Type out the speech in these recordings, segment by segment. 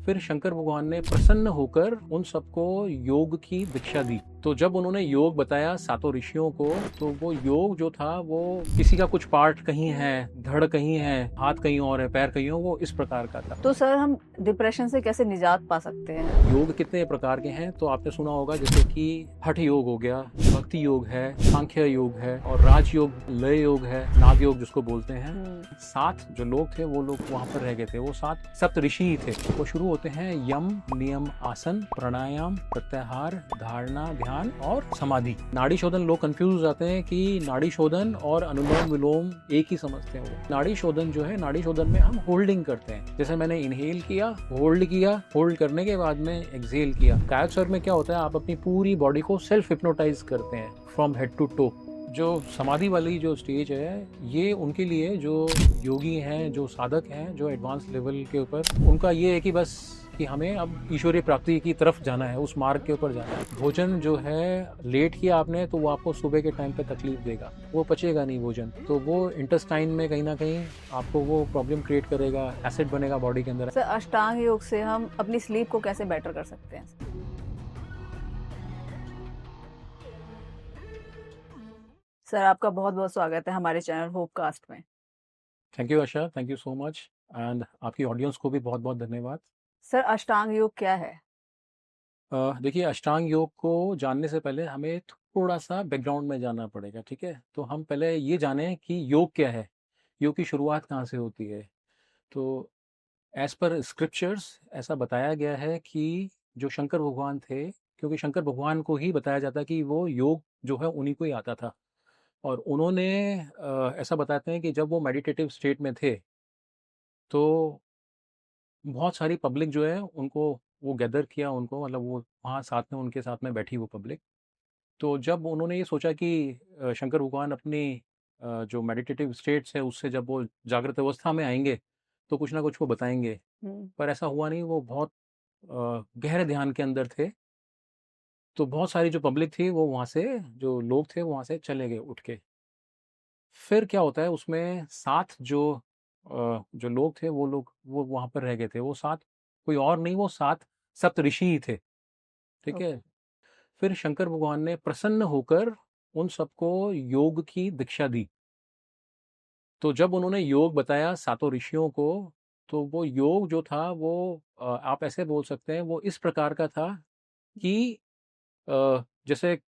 फिर शंकर भगवान ने प्रसन्न होकर उन सबको योग की दीक्षा दी। तो जब उन्होंने योग बताया सातों ऋषियों को, तो वो योग जो था वो किसी का कुछ पार्ट कहीं है, धड़ कहीं है, हाथ कहीं और है, पैर कहीं और, वो इस प्रकार का था। तो सर हम डिप्रेशन से कैसे निजात पा सकते हैं? योग कितने प्रकार के हैं तो आपने सुना होगा, जैसे कि हठ योग हो गया, भक्ति योग है, सांख्य योग है, और राज योग, लय योग है, नाग योग जिसको बोलते हैं। 7 जो लोग थे वो लोग वहां पर रह गए थे, वो 7 सप्त ऋषि ही थे। वो शुरू होते हैं यम, नियम, आसन, प्राणायाम, प्रत्याहार, धारणा, ध्यान और समाधि। नाड़ी शोधन, लोग कंफ्यूज हो जाते हैं कि नाड़ी शोधन और अनुलोम विलोम एक ही समझते हैं। वो नाड़ी शोधन जो है, नाड़ी शोधन में हम होल्डिंग करते हैं। जैसे मैंने इनहेल किया, होल्ड करने के बाद में एक्सहेल किया। कायोस्वर में क्या होता है, आप अपनी पूरी बॉडी को सेल्फ हिप्नोटाइज करते हैं फ्रॉम हेड टू टो। जो समाधि वाली जो स्टेज है, ये उनके लिए जो योगी हैं, जो साधक हैं, जो एडवांस लेवल के ऊपर, उनका ये है कि बस कि हमें अब ईश्वरीय प्राप्ति की तरफ जाना है, उस मार्ग के ऊपर जाना है। भोजन जो है लेट किया आपने तो वो आपको सुबह के टाइम पे तकलीफ देगा, वो पचेगा नहीं भोजन, तो वो इंटेस्टाइन में कहीं ना कहीं आपको वो प्रॉब्लम क्रिएट करेगा, एसिड बनेगा बॉडी के अंदर। सर अष्टांग योग से हम अपनी स्लीप को कैसे बेटर कर सकते हैं? सर आपका बहुत बहुत स्वागत है हमारे चैनल होपकास्ट में। Thank you Asha, thank you so much, and आपकी ऑडियंस को भी बहुत बहुत धन्यवाद। सर अष्टांग योग क्या है? देखिए, अष्टांग योग को जानने से पहले हमें थोड़ा सा बैकग्राउंड में जाना पड़ेगा, ठीक है। तो हम पहले ये जानें कि योग क्या है, योग की शुरुआत कहाँ से होती है। तो एज पर स्क्रिप्चर्स ऐसा बताया गया है कि जो शंकर भगवान थे, क्योंकि शंकर भगवान को ही बताया जाता है कि वो योग जो है उन्हीं को ही आता था, और उन्होंने ऐसा बताते हैं कि जब वो मेडिटेटिव स्टेट में थे तो बहुत सारी पब्लिक जो है उनको वो गैदर किया, उनको मतलब वो वहाँ साथ में उनके साथ में बैठी वो पब्लिक। तो जब उन्होंने ये सोचा कि शंकर भगवान अपनी जो मेडिटेटिव स्टेट्स है उससे जब वो जागृत अवस्था में आएंगे तो कुछ ना कुछ वो बताएंगे, पर ऐसा हुआ नहीं। वो बहुत गहरे ध्यान के अंदर थे, तो बहुत सारी जो पब्लिक थी वो वहाँ से, जो लोग थे वो वहाँ से चले गए उठ के। फिर क्या होता है उसमें, 7 जो लोग थे वो लोग वो वहाँ पर रह गए थे, वो 7 कोई और नहीं, वो 7 सप्त ऋषि ही थे, ठीक है। फिर शंकर भगवान ने प्रसन्न होकर उन सबको योग की दीक्षा दी। तो जब उन्होंने योग बताया सातों ऋषियों को, तो वो योग जो था वो आप ऐसे बोल सकते हैं, वो इस प्रकार का था कि जैसे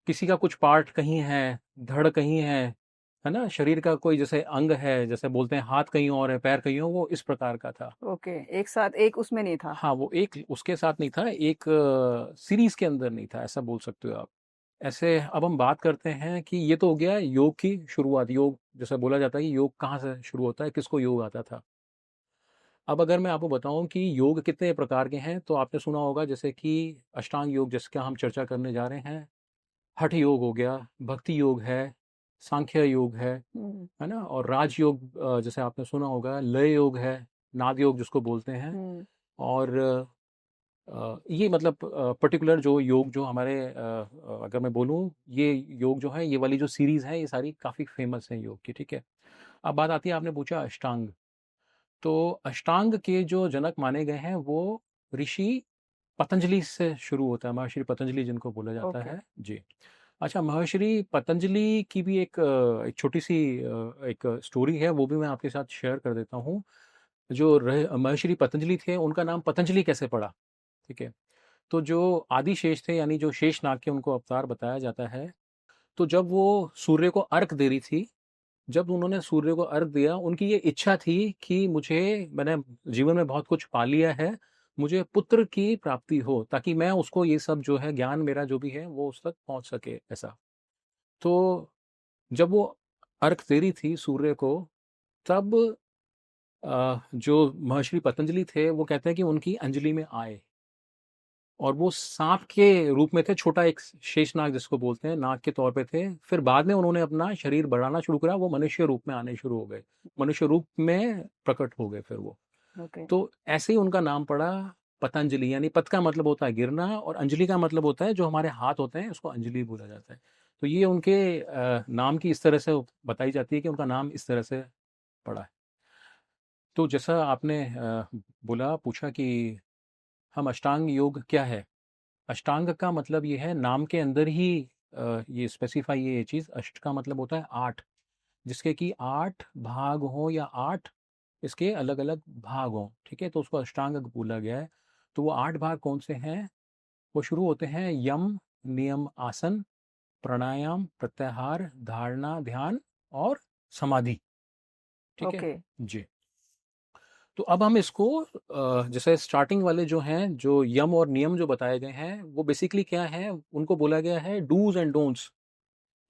किसी का कुछ पार्ट कहीं है, धड़ कहीं है ना, शरीर का कोई जैसे अंग है, जैसे बोलते हैं हाथ कहीं और है, पैर कहीं और, वो इस प्रकार का था। ओके, एक साथ एक उसमें नहीं था। हाँ, वो एक उसके साथ नहीं था, एक सीरीज के अंदर नहीं था, ऐसा बोल सकते हो आप। ऐसे अब हम बात करते हैं कि ये तो हो गया योग की शुरुआत। योग जैसे बोला जाता है कि योग कहाँ से शुरू होता है, किसको योग आता था। अब अगर मैं आपको बताऊं कि योग कितने प्रकार के हैं, तो आपने सुना होगा जैसे कि अष्टांग योग जिसका हम चर्चा करने जा रहे हैं, हठ योग हो गया, भक्ति योग है, सांख्य योग है ना, और राज योग जैसे आपने सुना होगा, लय योग है, नाद योग जिसको बोलते हैं। और ये मतलब पर्टिकुलर जो योग जो हमारे अगर मैं बोलूँ, ये योग जो है, ये वाली जो सीरीज़ है, ये सारी काफ़ी फेमस है योग की, ठीक है। अब बात आती है, आपने पूछा अष्टांग, तो अष्टांग के जो जनक माने गए हैं वो ऋषि पतंजलि से शुरू होता है, महर्षि पतंजलि जिनको बोला जाता है जी। अच्छा, महर्षि पतंजलि की भी एक छोटी सी एक स्टोरी है, वो भी मैं आपके साथ शेयर कर देता हूँ। जो महर्षि पतंजलि थे, उनका नाम पतंजलि कैसे पड़ा, ठीक है। तो जो आदि शेष थे, यानी जो शेष नाग के उनको अवतार बताया जाता है, तो जब वो सूर्य को अर्घ दे रही थी, जब उन्होंने सूर्य को अर्घ दिया, उनकी ये इच्छा थी कि मैंने जीवन में बहुत कुछ पा लिया है, मुझे पुत्र की प्राप्ति हो, ताकि मैं उसको ये सब जो है ज्ञान मेरा जो भी है वो उस तक पहुंच सके, ऐसा। तो जब वो अर्घ दे रही थी सूर्य को, तब जो महर्षि पतंजलि थे वो कहते हैं कि उनकी अंजलि में आए, और वो सांप के रूप में थे, छोटा एक शेषनाग जिसको बोलते हैं, नाग के तौर पे थे। फिर बाद में उन्होंने अपना शरीर बढ़ाना शुरू करा, वो मनुष्य रूप में आने शुरू हो गए, मनुष्य रूप में प्रकट हो गए फिर वो। तो ऐसे ही उनका नाम पड़ा पतंजलि, यानी पत का मतलब होता है गिरना, और अंजलि का मतलब होता है जो हमारे हाथ होते हैं, उसको अंजलि बोला जाता है। तो ये उनके नाम की इस तरह से बताई जाती है कि उनका नाम इस तरह से पड़ा है। तो जैसा आपने बोला पूछा कि हम अष्टांग योग क्या है। अष्टांग का मतलब ये है, नाम के अंदर ही ये स्पेसिफाई, ये चीज़ अष्ट का मतलब होता है आठ, जिसके कि आठ भाग हों या आठ इसके अलग अलग भाग हों, ठीक है, तो उसको अष्टांग बोला गया है। तो वो आठ भाग कौन से हैं? वो शुरू होते हैं यम, नियम, आसन, प्राणायाम, प्रत्याहार, धारणा, ध्यान और समाधि। ठीक है ओके। जी। तो अब हम इसको जैसे स्टार्टिंग वाले जो हैं, जो यम और नियम जो बताए गए हैं, वो बेसिकली क्या है, उनको बोला गया है डूज एंड डोंट्स,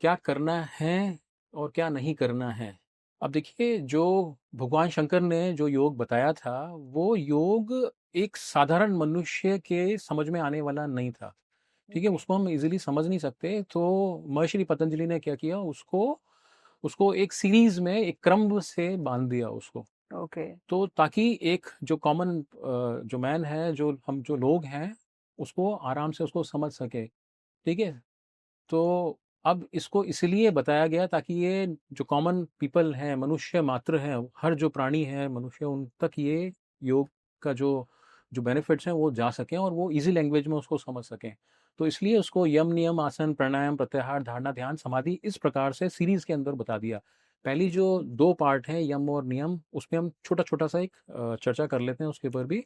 क्या करना है और क्या नहीं करना है। अब देखिए, जो भगवान शंकर ने जो योग बताया था, वो योग एक साधारण मनुष्य के समझ में आने वाला नहीं था। ठीक है, ओके। उसको हम इजीली समझ नहीं सकते, तो महर्षि पतंजलि ने क्या किया, उसको उसको एक सीरीज में, एक क्रम से बांध दिया उसको। ओके। तो ताकि एक जो कॉमन जो मैन है, जो हम जो लोग हैं, उसको आराम से उसको समझ सके। ठीक है, तो अब इसको इसलिए बताया गया ताकि ये जो कॉमन पीपल हैं, मनुष्य मात्र हैं, हर जो प्राणी है मनुष्य, उन तक ये योग का जो जो बेनिफिट्स हैं वो जा सकें और वो इजी लैंग्वेज में उसको समझ सकें। तो इसलिए उसको यम, नियम, आसन, प्राणायाम, प्रत्याहार, धारणा, ध्यान, समाधि इस प्रकार से सीरीज के अंदर बता दिया। पहली जो दो पार्ट हैं यम और नियम, उसमें हम छोटा छोटा सा एक चर्चा कर लेते हैं उसके ऊपर भी।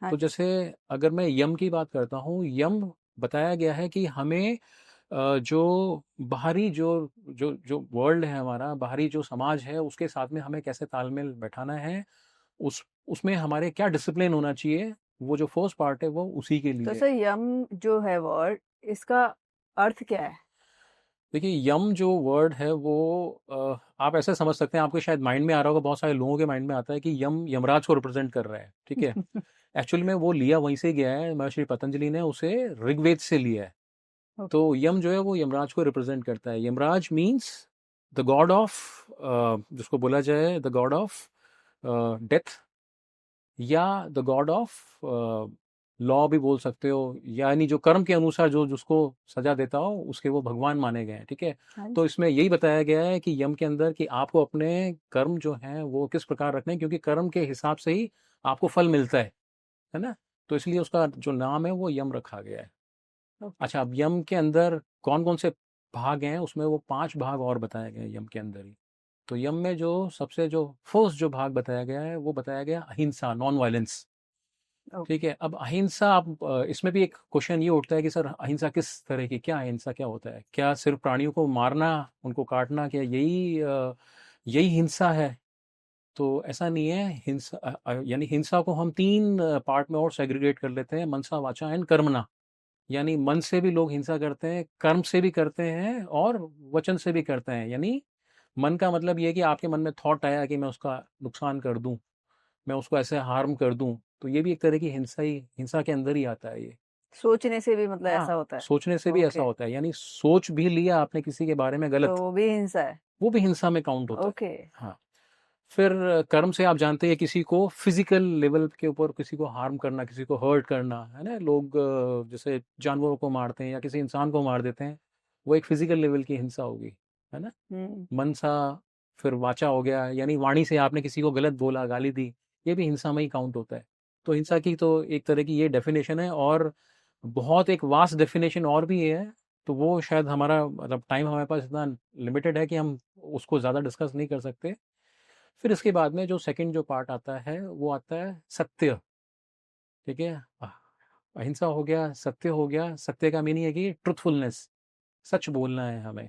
हाँ तो जी। जैसे अगर मैं यम की बात करता हूँ, यम बताया गया है कि हमें जो बाहरी जो जो जो वर्ल्ड है हमारा, बाहरी जो समाज है, उसके साथ में हमें कैसे तालमेल बैठाना है, उसमें हमारे क्या डिसिप्लिन होना चाहिए, वो जो फर्स्ट पार्ट है वो उसी के तो लिए। सर यम जो है वर्ड, इसका अर्थ क्या है? देखिए, यम जो वर्ड है वो आप ऐसे समझ सकते हैं, आपके शायद माइंड में आ रहा होगा, बहुत सारे लोगों के माइंड में आता है कि यम यमराज को रिप्रेजेंट कर रहा है। ठीक है, एक्चुअली में वो लिया वहीं से गया है, महर्षि पतंजलि ने उसे ऋग्वेद से लिया है। ओके। तो यम जो है वो यमराज को रिप्रेजेंट करता है। Yamraj means the God of, जिसको बोला जाए द गॉड ऑफ डेथ, या द गॉड ऑफ लॉ भी बोल सकते हो, यानी जो कर्म के अनुसार जो जिसको सजा देता हो, उसके वो भगवान माने गए हैं। ठीक है, हाँ तो जी। इसमें यही बताया गया है कि यम के अंदर कि आपको अपने कर्म जो हैं वो किस प्रकार रखने हैं, क्योंकि कर्म के हिसाब से ही आपको फल मिलता है ना। तो इसलिए उसका जो नाम है वो यम रखा गया है। ओके। अच्छा, अब यम के अंदर कौन कौन से भाग हैं, उसमें वो पांच भाग और बताए गए हैं यम के अंदर ही। तो यम में जो सबसे जो फर्स्ट जो भाग बताया गया है, वो बताया गया अहिंसा, नॉन वायलेंस। ठीक ओके। है, अब अहिंसा, आप इसमें भी एक क्वेश्चन ये उठता है कि सर अहिंसा किस तरह की, क्या अहिंसा क्या होता है, क्या सिर्फ प्राणियों को मारना, उनको काटना, क्या यही यही हिंसा है? तो ऐसा नहीं है। हिंसा यानी हिंसा को हम तीन पार्ट में और सेग्रीगेट कर लेते हैं, मनसा, वाचा एंड कर्मणा। यानी मन से भी लोग हिंसा करते हैं, कर्म से भी करते हैं और वचन से भी करते हैं। यानी मन का मतलब ये है कि आपके मन में थॉट आया कि मैं उसका नुकसान कर दूं, मैं उसको ऐसे हार्म कर दूं, तो ये भी एक तरह की हिंसा ही, हिंसा के अंदर ही आता है ये। सोचने से भी मतलब हाँ, ऐसा होता है? सोचने से भी ऐसा ओके। होता है, यानी सोच भी लिया आपने किसी के बारे में तो गलत, वो भी हिंसा है? वो भी हिंसा में काउंट होता है। ओके। हाँ। फिर कर्म से आप जानते हैं किसी को फिजिकल लेवल के ऊपर किसी को हार्म करना, किसी को हर्ट करना, है ना। लोग जैसे जानवरों को मारते हैं या किसी इंसान को मार देते हैं, वो एक फिजिकल लेवल की हिंसा होगी, है ना। हम्म। मनसा, फिर वाचा हो गया, यानी वाणी से आपने किसी को गलत बोला, गाली दी, ये भी हिंसा में ही काउंट होता है। तो हिंसा की तो एक तरह की ये डेफिनेशन है, और बहुत एक वास्ट डेफिनेशन और भी है। तो वो शायद हमारा मतलब टाइम हमारे पास इतना लिमिटेड है कि हम उसको ज़्यादा डिस्कस नहीं कर सकते। फिर इसके बाद में जो सेकंड जो पार्ट आता है वो आता है सत्य। ठीक है, अहिंसा हो गया, सत्य हो गया। सत्य का मीनिंग है कि ट्रुथफुलनेस, सच बोलना है हमें,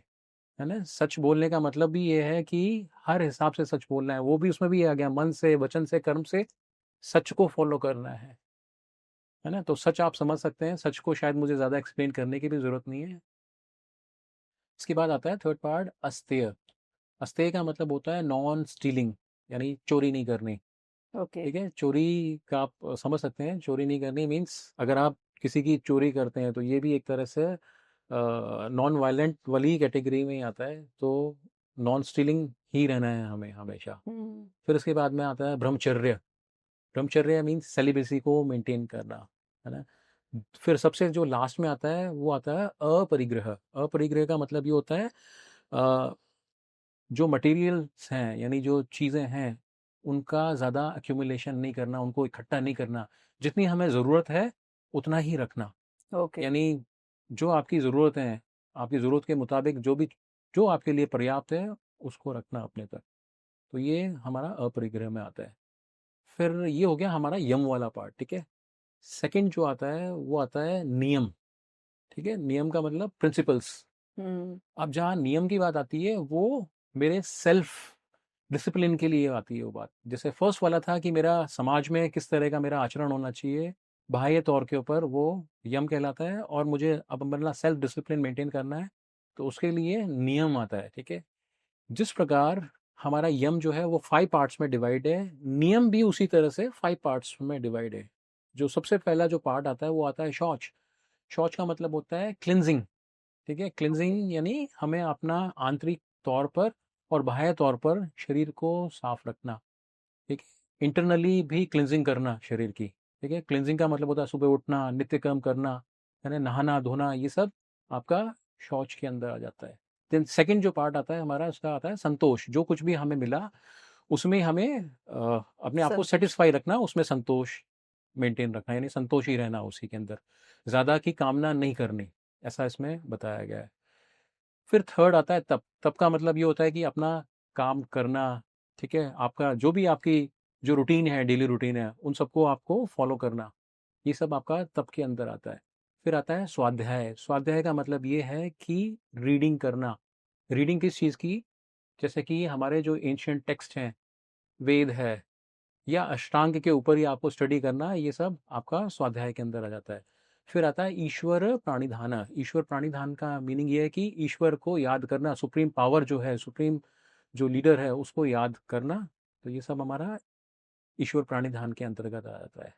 है ना। सच बोलने का मतलब भी ये है कि हर हिसाब से सच बोलना है, वो भी उसमें भी आ गया, मन से, वचन से, कर्म से सच को फॉलो करना है ना। तो सच आप समझ सकते हैं, सच को शायद मुझे ज़्यादा एक्सप्लेन करने की भी ज़रूरत नहीं है। इसके बाद आता है थर्ड पार्ट, अस्तेय। अस्तेय का मतलब होता है नॉन स्टीलिंग, यानी चोरी नहीं करनी। ओके। ठीक है, चोरी का आप समझ सकते हैं, चोरी नहीं करनी मीन्स अगर आप किसी की चोरी करते हैं तो ये भी एक तरह से नॉन वायलेंट वाली कैटेगरी में ही आता है। तो नॉन स्टीलिंग ही रहना है हमें हमेशा। हम्म। फिर उसके बाद में आता है ब्रह्मचर्य। ब्रह्मचर्य मीन्स सेलिबेसी को मेंटेन करना, है ना। फिर सबसे जो लास्ट में आता है वो आता है अपरिग्रह। अपरिग्रह का मतलब ये होता है, अ, जो मटेरियल्स हैं, यानी जो चीज़ें हैं, उनका ज़्यादा एक्यूमुलेशन नहीं करना, उनको इकट्ठा नहीं करना, जितनी हमें ज़रूरत है उतना ही रखना। ओके। यानी जो आपकी ज़रूरत है, आपकी ज़रूरत के मुताबिक जो आपके लिए पर्याप्त है उसको रखना अपने तक। तो ये हमारा अपरिग्रह में आता है। फिर ये हो गया हमारा यम वाला पार्ट, ठीक है। सेकंड जो आता है वो आता है नियम, ठीक है। नियम का मतलब प्रिंसिपल्स। हम्म। अब जहाँ नियम की बात आती है वो मेरे सेल्फ डिसिप्लिन के लिए आती है वो बात। जैसे फर्स्ट वाला था कि मेरा समाज में किस तरह का मेरा आचरण होना चाहिए, बाह्य तौर के ऊपर वो यम कहलाता है, और मुझे अब अपना सेल्फ डिसिप्लिन मेंटेन करना है तो उसके लिए नियम आता है, ठीक है। जिस प्रकार हमारा यम जो है वो 5 पार्ट्स में डिवाइड है, नियम भी उसी तरह से 5 पार्ट्स में डिवाइड है। जो सबसे पहला जो पार्ट आता है वो आता है शौच। शौच का मतलब होता है क्लिनजिंग, ठीक है। ओके। क्लिनजिंग यानी हमें अपना आंतरिक तौर पर और बाह्य तौर पर शरीर को साफ रखना, ठीक है। इंटरनली भी क्लिनजिंग करना शरीर की, ठीक है। क्लिनजिंग का मतलब होता है सुबह उठना, नित्य कर्म करना, यानी नहाना धोना, ये सब आपका शौच के अंदर आ जाता है। देन सेकंड जो पार्ट आता है हमारा, उसका आता है संतोष। जो कुछ भी हमें मिला उसमें हमें अपने आप को संतोष। सेटिस्फाई रखना, उसमें संतोष मेंटेन रखना, यानी संतोषी रहना उसी के अंदर, ज़्यादा की कामना नहीं करनी, ऐसा इसमें बताया गया है। फिर थर्ड आता है तप। तप का मतलब ये होता है कि अपना काम करना, ठीक है। आपका जो भी आपकी जो रूटीन है, डेली रूटीन है, उन सबको आपको फॉलो करना, ये सब आपका तप के अंदर आता है। फिर आता है स्वाध्याय। स्वाध्याय का मतलब ये है कि रीडिंग करना। रीडिंग किस चीज़ की? जैसे कि हमारे जो एंशियंट टेक्स्ट हैं, वेद है, या अष्टांग के ऊपर ही आपको स्टडी करना, ये सब आपका स्वाध्याय के अंदर आ जाता है। फिर आता है ईश्वर प्राणिधान। ईश्वर प्राणिधान का मीनिंग ये है कि ईश्वर को याद करना, सुप्रीम पावर जो है, सुप्रीम जो लीडर है उसको याद करना। तो ये सब हमारा ईश्वर प्राणिधान के अंतर्गत आ जाता है।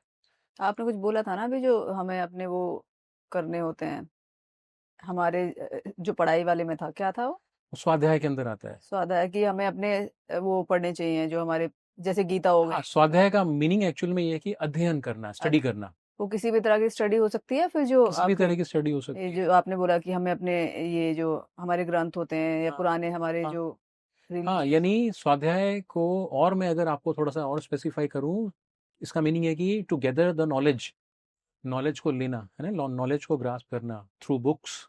आपने कुछ बोला था ना अभी, जो हमें अपने वो करने होते हैं हमारे जो पढ़ाई वाले में था, क्या था वो? स्वाध्याय के अंदर आता है। स्वाध्याय कि हमें अपने वो पढ़ने चाहिए जो हमारे, जैसे गीता हो हाँ, गई। स्वाध्याय का मीनिंग एक्चुअल में ये है कि अध्ययन करना, स्टडी अद- करना। वो किसी भी तरह की स्टडी हो सकती है, फिर जो किसी भी आपके तरह की स्टडी हो ये सकती है। जो आपने बोला कि हमें अपने ये जो हमारे ग्रंथ होते हैं या हाँ, पुराने हमारे हाँ, जो हाँ, रिलीजियस। यानी स्वाध्याय को और मैं अगर आपको थोड़ा सा और स्पेसिफाई करूं, इसका मीनिंग है कि to gather the knowledge, knowledge को लेना है ना, नॉलेज को ग्रास्प करना थ्रू बुक्स,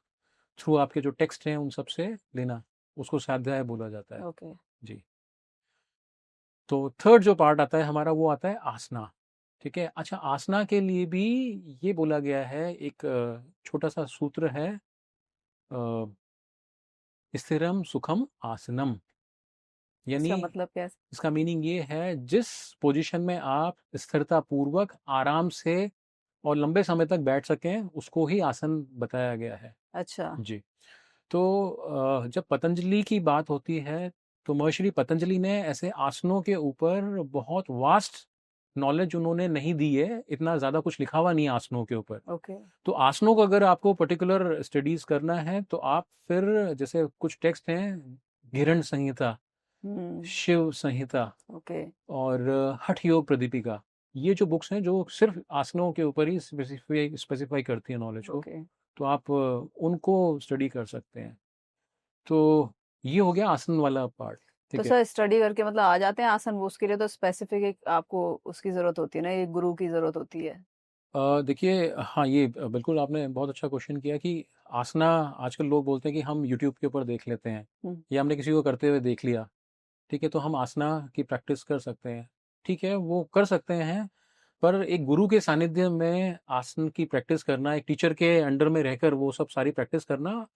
थ्रू आपके जो टेक्स्ट हैं उन सब से लेना, उसको स्वाध्याय बोला जाता है। ओके। जी। तो थर्ड जो पार्ट आता है हमारा वो आता है आसना, ठीक है। अच्छा, आसना के लिए भी ये बोला गया है, एक छोटा सा सूत्र है, अ, स्थिरम सुखम आसनम। यानी इसका मतलब क्या है? इसका मीनिंग ये है, जिस पोजीशन में आप स्थिरता पूर्वक आराम से और लंबे समय तक बैठ सकें उसको ही आसन बताया गया है। अच्छा। जी। तो जब पतंजलि की बात होती है तो महर्षि पतंजलि ने ऐसे आसनों के ऊपर बहुत वास्ट नॉलेज उन्होंने नहीं दी है, इतना ज़्यादा कुछ लिखा हुआ नहीं है आसनों के ऊपर। ओके। तो आसनों को अगर आपको पर्टिकुलर स्टडीज करना है तो आप फिर, जैसे कुछ टेक्स्ट हैं, घिरण संहिता, हम्म। शिव संहिता, ओके। और हठ योग प्रदीपिका, ये जो बुक्स हैं जो सिर्फ आसनों के ऊपर ही स्पेसिफाई करती हैं नॉलेज को, ओके। तो आप उनको स्टडी कर सकते हैं। तो ये हो गया आसन वाला पार्ट, तो ठीक है। सर स्टडी करके मतलब आ जाते हैं आसन, वो उसके लिए तो स्पेसिफिक एक आपको उसकी जरूरत होती है ना, एक गुरु की जरूरत होती है। देखिए, हाँ, ये बिल्कुल आपने बहुत अच्छा क्वेश्चन किया कि आसना, आजकल लोग बोलते हैं कि हम यूट्यूब के ऊपर देख लेते हैं, हम्म। या हमने किसी को करते हुए देख लिया, ठीक है, तो हम आसना की प्रैक्टिस कर सकते हैं। ठीक है, वो कर सकते हैं, पर एक गुरु के सानिध्य में आसन की प्रैक्टिस करना, एक टीचर के अंडर में रहकर वो सब सारी प्रैक्टिस करना,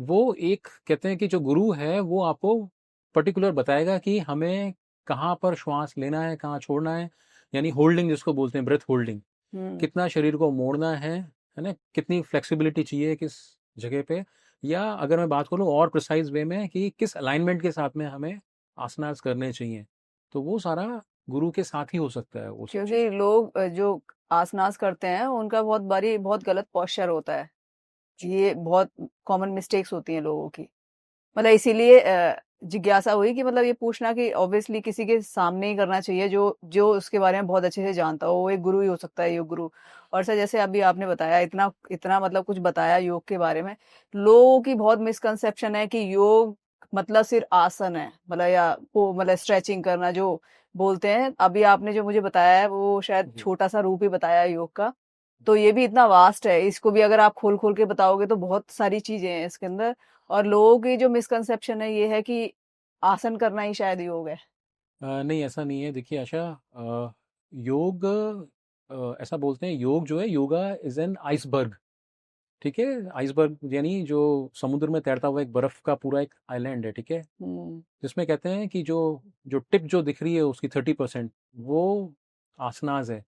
वो एक कहते हैं कि जो गुरु है वो आपको पर्टिकुलर बताएगा कि हमें कहाँ पर श्वास लेना है, कहाँ छोड़ना है, यानी होल्डिंग जिसको बोलते हैं, ब्रेथ होल्डिंग, हम्म। कितना शरीर को मोड़ना है ना, कितनी फ्लेक्सिबिलिटी चाहिए किस जगह पे, या अगर मैं बात करूँ और प्रिसाइज वे में कि किस अलाइनमेंट के साथ में हमें आसनास करने चाहिए, तो वो सारा गुरु के साथ ही हो सकता है वो सब क्योंकि चीज़। लोग जो आसनास करते हैं उनका बहुत बारी बहुत गलत पोस्चर होता है। ये बहुत कॉमन मिस्टेक्स होती हैं लोगों की। मतलब इसीलिए जिज्ञासा हुई कि मतलब ये पूछना कि ऑब्वियसली किसी के सामने ही करना चाहिए जो जो उसके बारे में बहुत अच्छे से जानता हो, वो एक गुरु ही हो सकता है, योग गुरु। और सर जैसे अभी आपने बताया, इतना इतना मतलब कुछ बताया योग के बारे में, लोगों की बहुत मिसकंसेप्शन है कि योग मतलब सिर्फ आसन है, मतलब या वो मतलब स्ट्रेचिंग करना, जो बोलते हैं। अभी आपने जो मुझे बताया है वो शायद जी छोटा सा रूप ही बताया है योग का, तो ये भी इतना वास्ट है, इसको भी अगर आप खोल खोल के बताओगे तो बहुत सारी चीजें हैं इसके अंदर। और लोगों की जो मिसकंसेप्शन है ये है कि आसन करना ही शायद योग है। नहीं ऐसा नहीं है। देखिए आशा, योग ऐसा बोलते हैं, योग जो है, योगा इज एन आइसबर्ग। ठीक है, आइसबर्ग यानी जो समुद्र में तैरता हुआ एक बर्फ का पूरा एक आइलैंड है, ठीक है, हम्म। जिसमें कहते हैं कि जो जो टिप जो दिख रही है उसकी 30% वो आसनाज है,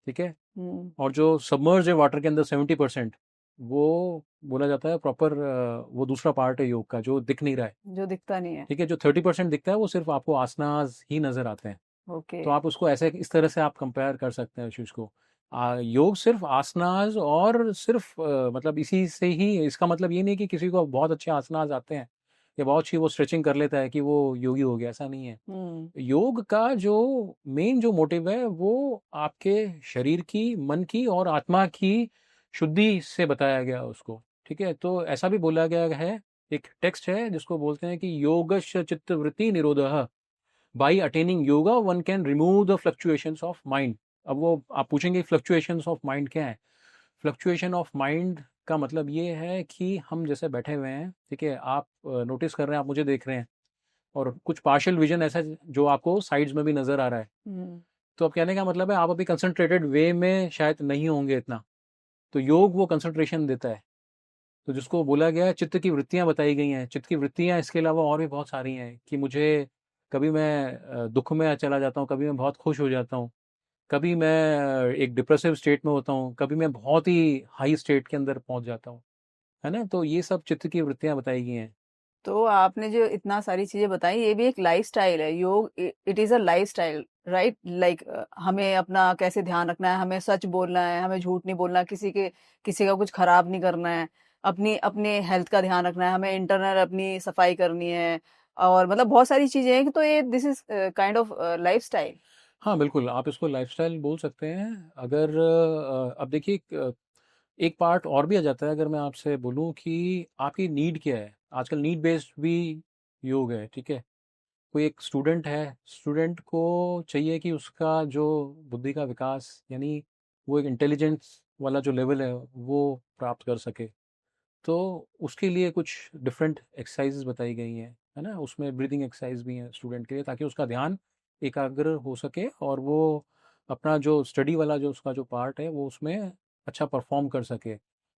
ठीक है। हम्म। और जो सबमर्ज है वाटर के अंदर 70%, वो बोला जाता है प्रॉपर, वो दूसरा पार्ट है योग का जो दिख नहीं रहा है। जो दिखता नहीं है। ठीक है, जो 30% दिखता है वो सिर्फ आपको आसनाज ही नजर आते हैं। ओके। तो आप उसको ऐसे इस तरह से आप कंपेयर कर सकते हैं उस चीज़ को। योग सिर्फ आसनाज और सिर्फ मतलब इसी से ही, इसका मतलब ये नहीं कि किसी को बहुत अच्छे आसनाज आते हैं या बहुत अच्छी वो स्ट्रेचिंग कर लेता है कि वो योगी हो गया, ऐसा नहीं है। हम्म। योग का जो मेन जो मोटिव है वो आपके शरीर की, मन की और आत्मा की शुद्धि से बताया गया उसको। ठीक है, तो ऐसा भी बोला गया है, एक टेक्स्ट है जिसको बोलते हैं कि योगश चित्तवृत्ति निरोधः, by attaining yoga one can remove the fluctuations of mind. अब वो आप पूछेंगे फ्लक्चुएशंस ऑफ माइंड क्या है। फ्लक्चुएशन ऑफ माइंड का मतलब ये है कि हम जैसे बैठे हुए हैं, ठीक है, आप नोटिस कर रहे हैं, आप मुझे देख रहे हैं, और कुछ पार्शियल विजन ऐसा जो आपको साइड्स में भी नजर आ रहा है। हम्म। तो अब कहने का मतलब है आप अभी कंसंट्रेटेड वे में शायद नहीं होंगे इतना। तो योग वो कंसंट्रेशन देता है। तो जिसको बोला गया है, चित्त की वृत्तियां बताई गई हैं, चित्त की वृत्तियां इसके अलावा और भी बहुत सारी हैं कि मुझे कभी मैं दुख में चला जाता हूँ, कभी मैं बहुत खुश हो जाता हूँ, कभी मैं एक डिप्रेसिव स्टेट में होता हूँ, कभी मैं बहुत ही हाई स्टेट के अंदर पहुंच जाता हूँ, है ना। तो ये सब चित्त की वृत्तियां बताई गई हैं। तो आपने जो इतना सारी चीजें बताई ये भी एक लाइफस्टाइल है। योग it is a lifestyle, right? Like हमें अपना कैसे ध्यान रखना है, हमें सच बोलना है, हमें झूठ नहीं बोलना, किसी का कुछ खराब नहीं करना है, अपनी अपने हेल्थ का ध्यान रखना है, हमें इंटरनल अपनी सफाई करनी है, और मतलब बहुत सारी चीजें हैं कि तो ये this is kind of lifestyle. हाँ बिल्कुल, आप इसको लाइफस्टाइल बोल सकते हैं। अगर अब देखिए, एक पार्ट और भी आ जाता है। अगर मैं आपसे बोलूं कि आपकी नीड क्या है, आजकल नीड बेस्ड भी योग है, ठीक है। कोई एक स्टूडेंट है, स्टूडेंट को चाहिए कि उसका जो बुद्धि का विकास, यानी वो एक इंटेलिजेंस वाला जो लेवल है वो प्राप्त कर सके। तो उसके लिए कुछ डिफरेंट एक्सरसाइजेज बताई गई हैं, है ना। उसमें ब्रीदिंग एक्सरसाइज भी हैं स्टूडेंट के लिए, ताकि उसका ध्यान एकाग्र हो सके और वो अपना जो स्टडी वाला जो उसका जो पार्ट है वो उसमें अच्छा परफॉर्म कर सके।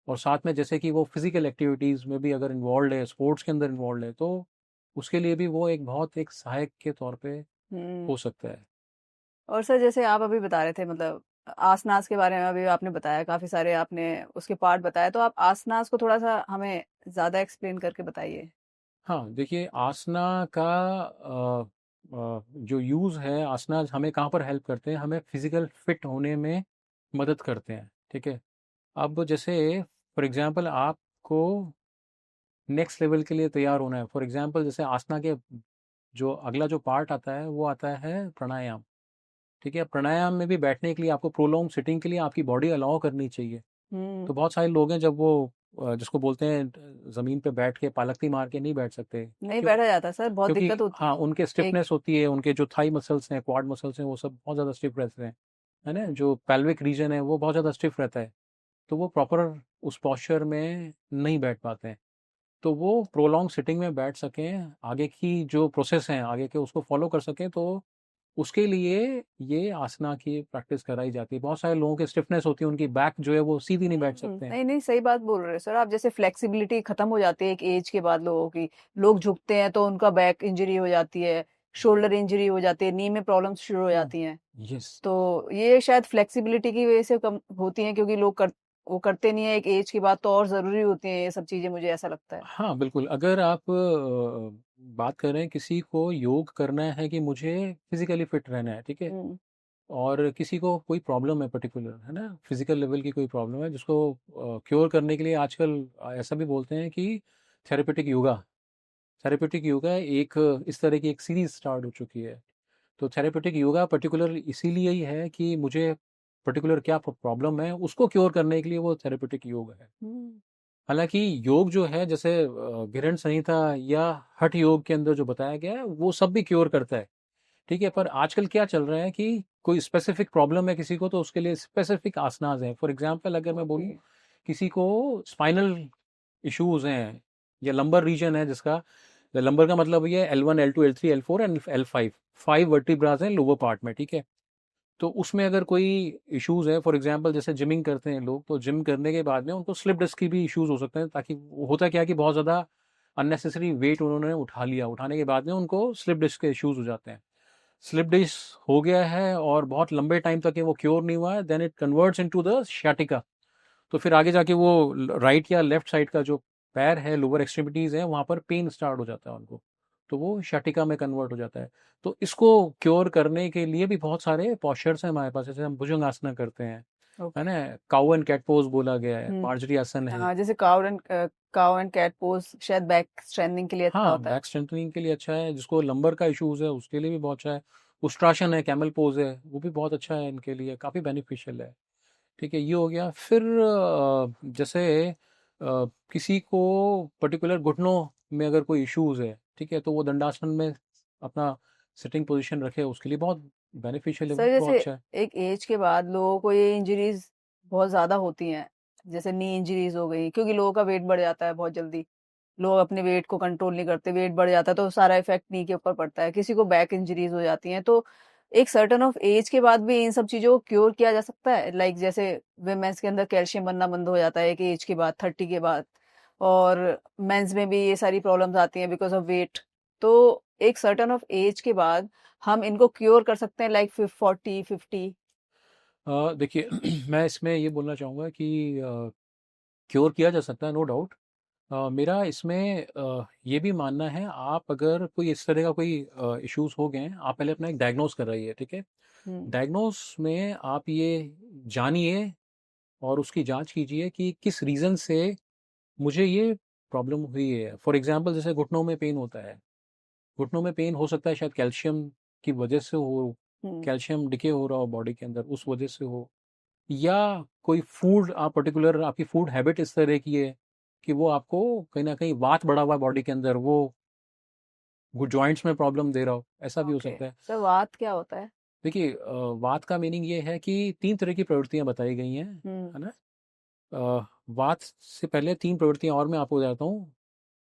और साथ में जैसे कि वो फिजिकल एक्टिविटीज़ में भी अगर इन्वॉल्व है, स्पोर्ट्स के अंदर इन्वॉल्व है, तो उसके लिए भी वो एक बहुत एक सहायक के तौर पे हम्म। हो सकता है। और सर जैसे आप अभी बता रहे थे, मतलब आसनास के बारे में अभी आपने बताया, काफी सारे आपने उसके पार्ट बताया, तो आप आसनास को थोड़ा सा हमें ज्यादा एक्सप्लेन करके बताइए। हाँ देखिए, आसना का जो यूज़ है, आसना हमें कहाँ पर हेल्प करते हैं, हमें फिजिकल फिट होने में मदद करते हैं, ठीक है। अब जैसे फॉर एग्जांपल आपको नेक्स्ट लेवल के लिए तैयार होना है, फॉर एग्जांपल जैसे आसना के जो अगला जो पार्ट आता है वो आता है प्राणायाम। ठीक है, प्राणायाम में भी बैठने के लिए आपको प्रोलॉन्ग सिटिंग के लिए आपकी बॉडी अलाउ करनी चाहिए। हम्म। तो बहुत सारे लोग हैं जब वो जिसको बोलते हैं ज़मीन पे बैठ के पालकती मार के नहीं बैठ सकते, नहीं क्यों? बैठा जाता सर, बहुत क्योंकि दिक्कत होती हाँ, है। उनके एक। स्टिफनेस होती है, उनके जो थाई मसल्स हैं, क्वाड मसल्स हैं, वो सब बहुत ज़्यादा स्टिफ रहते हैं, है ना। जो पेल्विक रीजन है वो बहुत ज़्यादा स्टिफ रहता है, तो वो प्रॉपर उस पॉस्चर में नहीं बैठ पाते हैं। तो वो प्रोलॉन्ग सिटिंग में बैठ सकें, आगे की जो प्रोसेस हैं आगे के उसको फॉलो कर सकें, तो उसके लिए ये आसना की प्रैक्टिस कराई जाती है। बहुत सारे लोगों की स्टिफनेस होती है, उनकी बैक जो है वो सीधी नहीं बैठ सकते हैं। नहीं नहीं, सही बात बोल रहे हो सर आप। जैसे फ्लेक्सिबिलिटी खत्म हो जाती है एक एज के बाद लोगों की, लोग झुकते हैं तो उनका बैक इंजरी हो जाती है, शोल्डर इंजरी हो जाती है, नी में प्रॉब्लम्स शुरू हो हम्म। जाती हैं। यस। तो ये शायद फ्लेक्सिबिलिटी की वजह से कम होती हैं, क्योंकि वो करते नहीं है एक एज के बाद, तो और जरूरी होती हैं ये सब चीजें, मुझे ऐसा लगता है। हाँ बिल्कुल, अगर आप बात करें किसी को योग करना है कि मुझे फिजिकली फिट रहना है, ठीक है, हम्म। और किसी को कोई प्रॉब्लम है पर्टिकुलर, है ना, फिजिकल लेवल की कोई प्रॉब्लम है जिसको क्योर करने के लिए आजकल ऐसा भी बोलते हैं कि थेरेपेटिक योगा, थेरेपेटिक योगा एक इस तरह की एक सीरीज स्टार्ट हो चुकी है। तो थेरेपेटिक योगा पर्टिकुलर इसीलिए ही है कि मुझे पर्टिकुलर क्या प्रॉब्लम है उसको क्योर करने के लिए वो थेरेपेटिक योग है। हम्म। हालांकि योग जो है, जैसे गृहण संहिता या हठ योग के अंदर जो बताया गया है वो सब भी क्योर करता है, ठीक है, पर आजकल क्या चल रहा है कि कोई स्पेसिफिक प्रॉब्लम है किसी को तो उसके लिए स्पेसिफिक आसनाज हैं। फॉर एग्जांपल अगर मैं ओके। बोलूँ किसी को स्पाइनल इश्यूज हैं या लंबर रीजन है जिसका, लंबर का मतलब ये L1 L2 L3 L4 and L5, 5 vertebrae हैं लोअर पार्ट में, ठीक है। तो उसमें अगर कोई इश्यूज है, फॉर एग्जांपल जैसे जिमिंग करते हैं लोग, तो जिम करने के बाद में उनको स्लिप डिस्क की भी इश्यूज हो सकते हैं, ताकि होता क्या है कि बहुत ज़्यादा अननेसेसरी वेट उन्होंने उठा लिया, उठाने के बाद में उनको स्लिप डिस्क के इश्यूज हो जाते हैं। स्लिप डिस्क हो गया है और बहुत लंबे टाइम तक वो क्योर नहीं हुआ है, then it converts into the sciatica। तो फिर आगे जाके वो राइट या लेफ्ट साइड का जो पैर है, लोअर एक्सट्रीमिटीज है, वहां पर पेन स्टार्ट हो जाता है उनको, तो वो शटिका में कन्वर्ट हो जाता है। तो इसको क्योर करने के लिए भी बहुत सारे पॉस्चर्स हैं हमारे पास, जैसे हम भुजंग आसना करते हैं, है ओके। ना, काउ एंड कैट पोज बोला गया है, हम्म। मार्जरी आसन है। हाँ, जैसे काउ एंड कैट पोज शायद बैक स्ट्रेंथनिंग के लिए अच्छा हाँ, होता है। बैक स्ट्रेंथनिंग के लिए अच्छा है, जिसको लंबर का इश्यूज है उसके लिए भी बहुत अच्छा है। उष्ट्रासन है, कैमल पोज है, वो भी बहुत अच्छा है, इनके लिए काफ़ी बेनिफिशियल है। ठीक है, ये हो गया। फिर जैसे किसी को पर्टिकुलर घुटनों में अगर कोई इश्यूज है, ठीक है, तो वो दंडासन में अपना सिटिंग पोजीशन रखे, उसके लिए बहुत बेनिफिशियल है, वो सर भी बहुत जैसे अच्छा है। एक एज के बाद लोगों को ये इंजरीज बहुत ज्यादा होती हैं, जैसे नी इंजरीज हो गई, क्योंकि लोगों का वेट बढ़ जाता है बहुत जल्दी। लोग अपने वेट को कंट्रोल नहीं करते, वेट बढ़ जाता है तो सारा इफेक्ट नी के ऊपर पड़ता है। किसी को बैक इंजरीज हो जाती हैं, तो एक सर्टन ऑफ एज के बाद भी इन सब चीजों को क्योर किया जा सकता है। लाइक जैसे विमेंस के अंदर कैल्शियम बनना बंद हो जाता है एक एज के बाद, 30 के बाद। और मेंस में भी ये सारी प्रॉब्लम्स आती हैं बिकॉज ऑफ वेट। तो एक सर्टन ऑफ एज के बाद हम इनको क्योर कर सकते हैं, लाइक 40 50। देखिए मैं इसमें ये बोलना चाहूँगा कि क्योर किया जा सकता है, नो डाउट। मेरा इसमें ये भी मानना है, आप अगर कोई इस तरह का कोई इश्यूज हो गए हैं, आप पहले अपना एक डायग्नोस कर रही है, ठीक है। हम्म। डायग्नोस में आप ये जानिए और उसकी जांच कीजिए कि किस रीज़न से मुझे ये प्रॉब्लम हुई है। फॉर एग्जांपल जैसे घुटनों में पेन होता है, घुटनों में पेन हो सकता है शायद कैल्शियम की वजह से हो, हम्म। कैल्शियम डिके हो रहा हो बॉडी के अंदर उस वजह से हो, या कोई फूड आप पर्टिकुलर, आपकी फूड हैबिट इस तरह की है कि वो आपको कहीं ना कहीं वात बढ़ा हुआ है बॉडी के अंदर, वो जॉइंट्स में प्रॉब्लम दे रहा हो, ऐसा भी हो ओके सकता है। सर, वात क्या होता है? देखिए वात का मीनिंग ये है कि 3 तरह की प्रवृत्तियाँ बताई गई हैं, हम्म। है ना। वात से पहले 3 प्रवृत्तियाँ और मैं आपको बताता हूँ।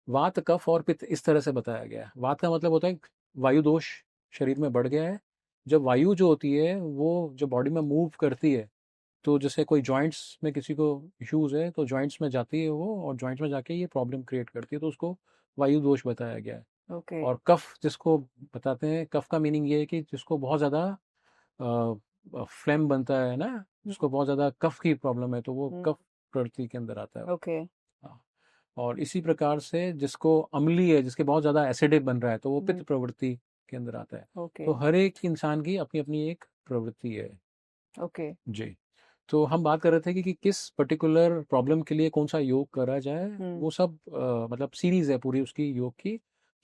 वात, कफ और पित्त, इस तरह से बताया गया है। वात का मतलब होता है वायु दोष शरीर में बढ़ गया है। जब वायु जो होती है वो जब बॉडी में मूव करती है, तो जैसे कोई जॉइंट्स में किसी को इश्यूज है तो जॉइंट्स में जाती है वो, और जॉइंट्स में जाके ये प्रॉब्लम क्रिएट करती है, तो उसको वायु दोष बताया गया है। ओके। और कफ जिसको बताते हैं, कफ का मीनिंग ये है कि जिसको बहुत ज़्यादा फ्लेम बनता है ना, जिसको बहुत ज़्यादा कफ की प्रॉब्लम है, तो वो हम्म। कफ प्रवृत्ति के अंदर आता है। ओके। हाँ। और इसी प्रकार से जिसको अम्लीय है, जिसके बहुत ज़्यादा एसिडिक बन रहा है, तो वो हम्म। पित्त प्रवृत्ति के अंदर आता है। ओके। तो हर एक इंसान की अपनी अपनी एक प्रवृत्ति है। ओके। जी। तो हम बात कर रहे थे कि किस पर्टिकुलर प्रॉब्लम के लिए कौन सा योग करा जाए। हम्म। वो सब मतलब सीरीज है पूरी उसकी योग की,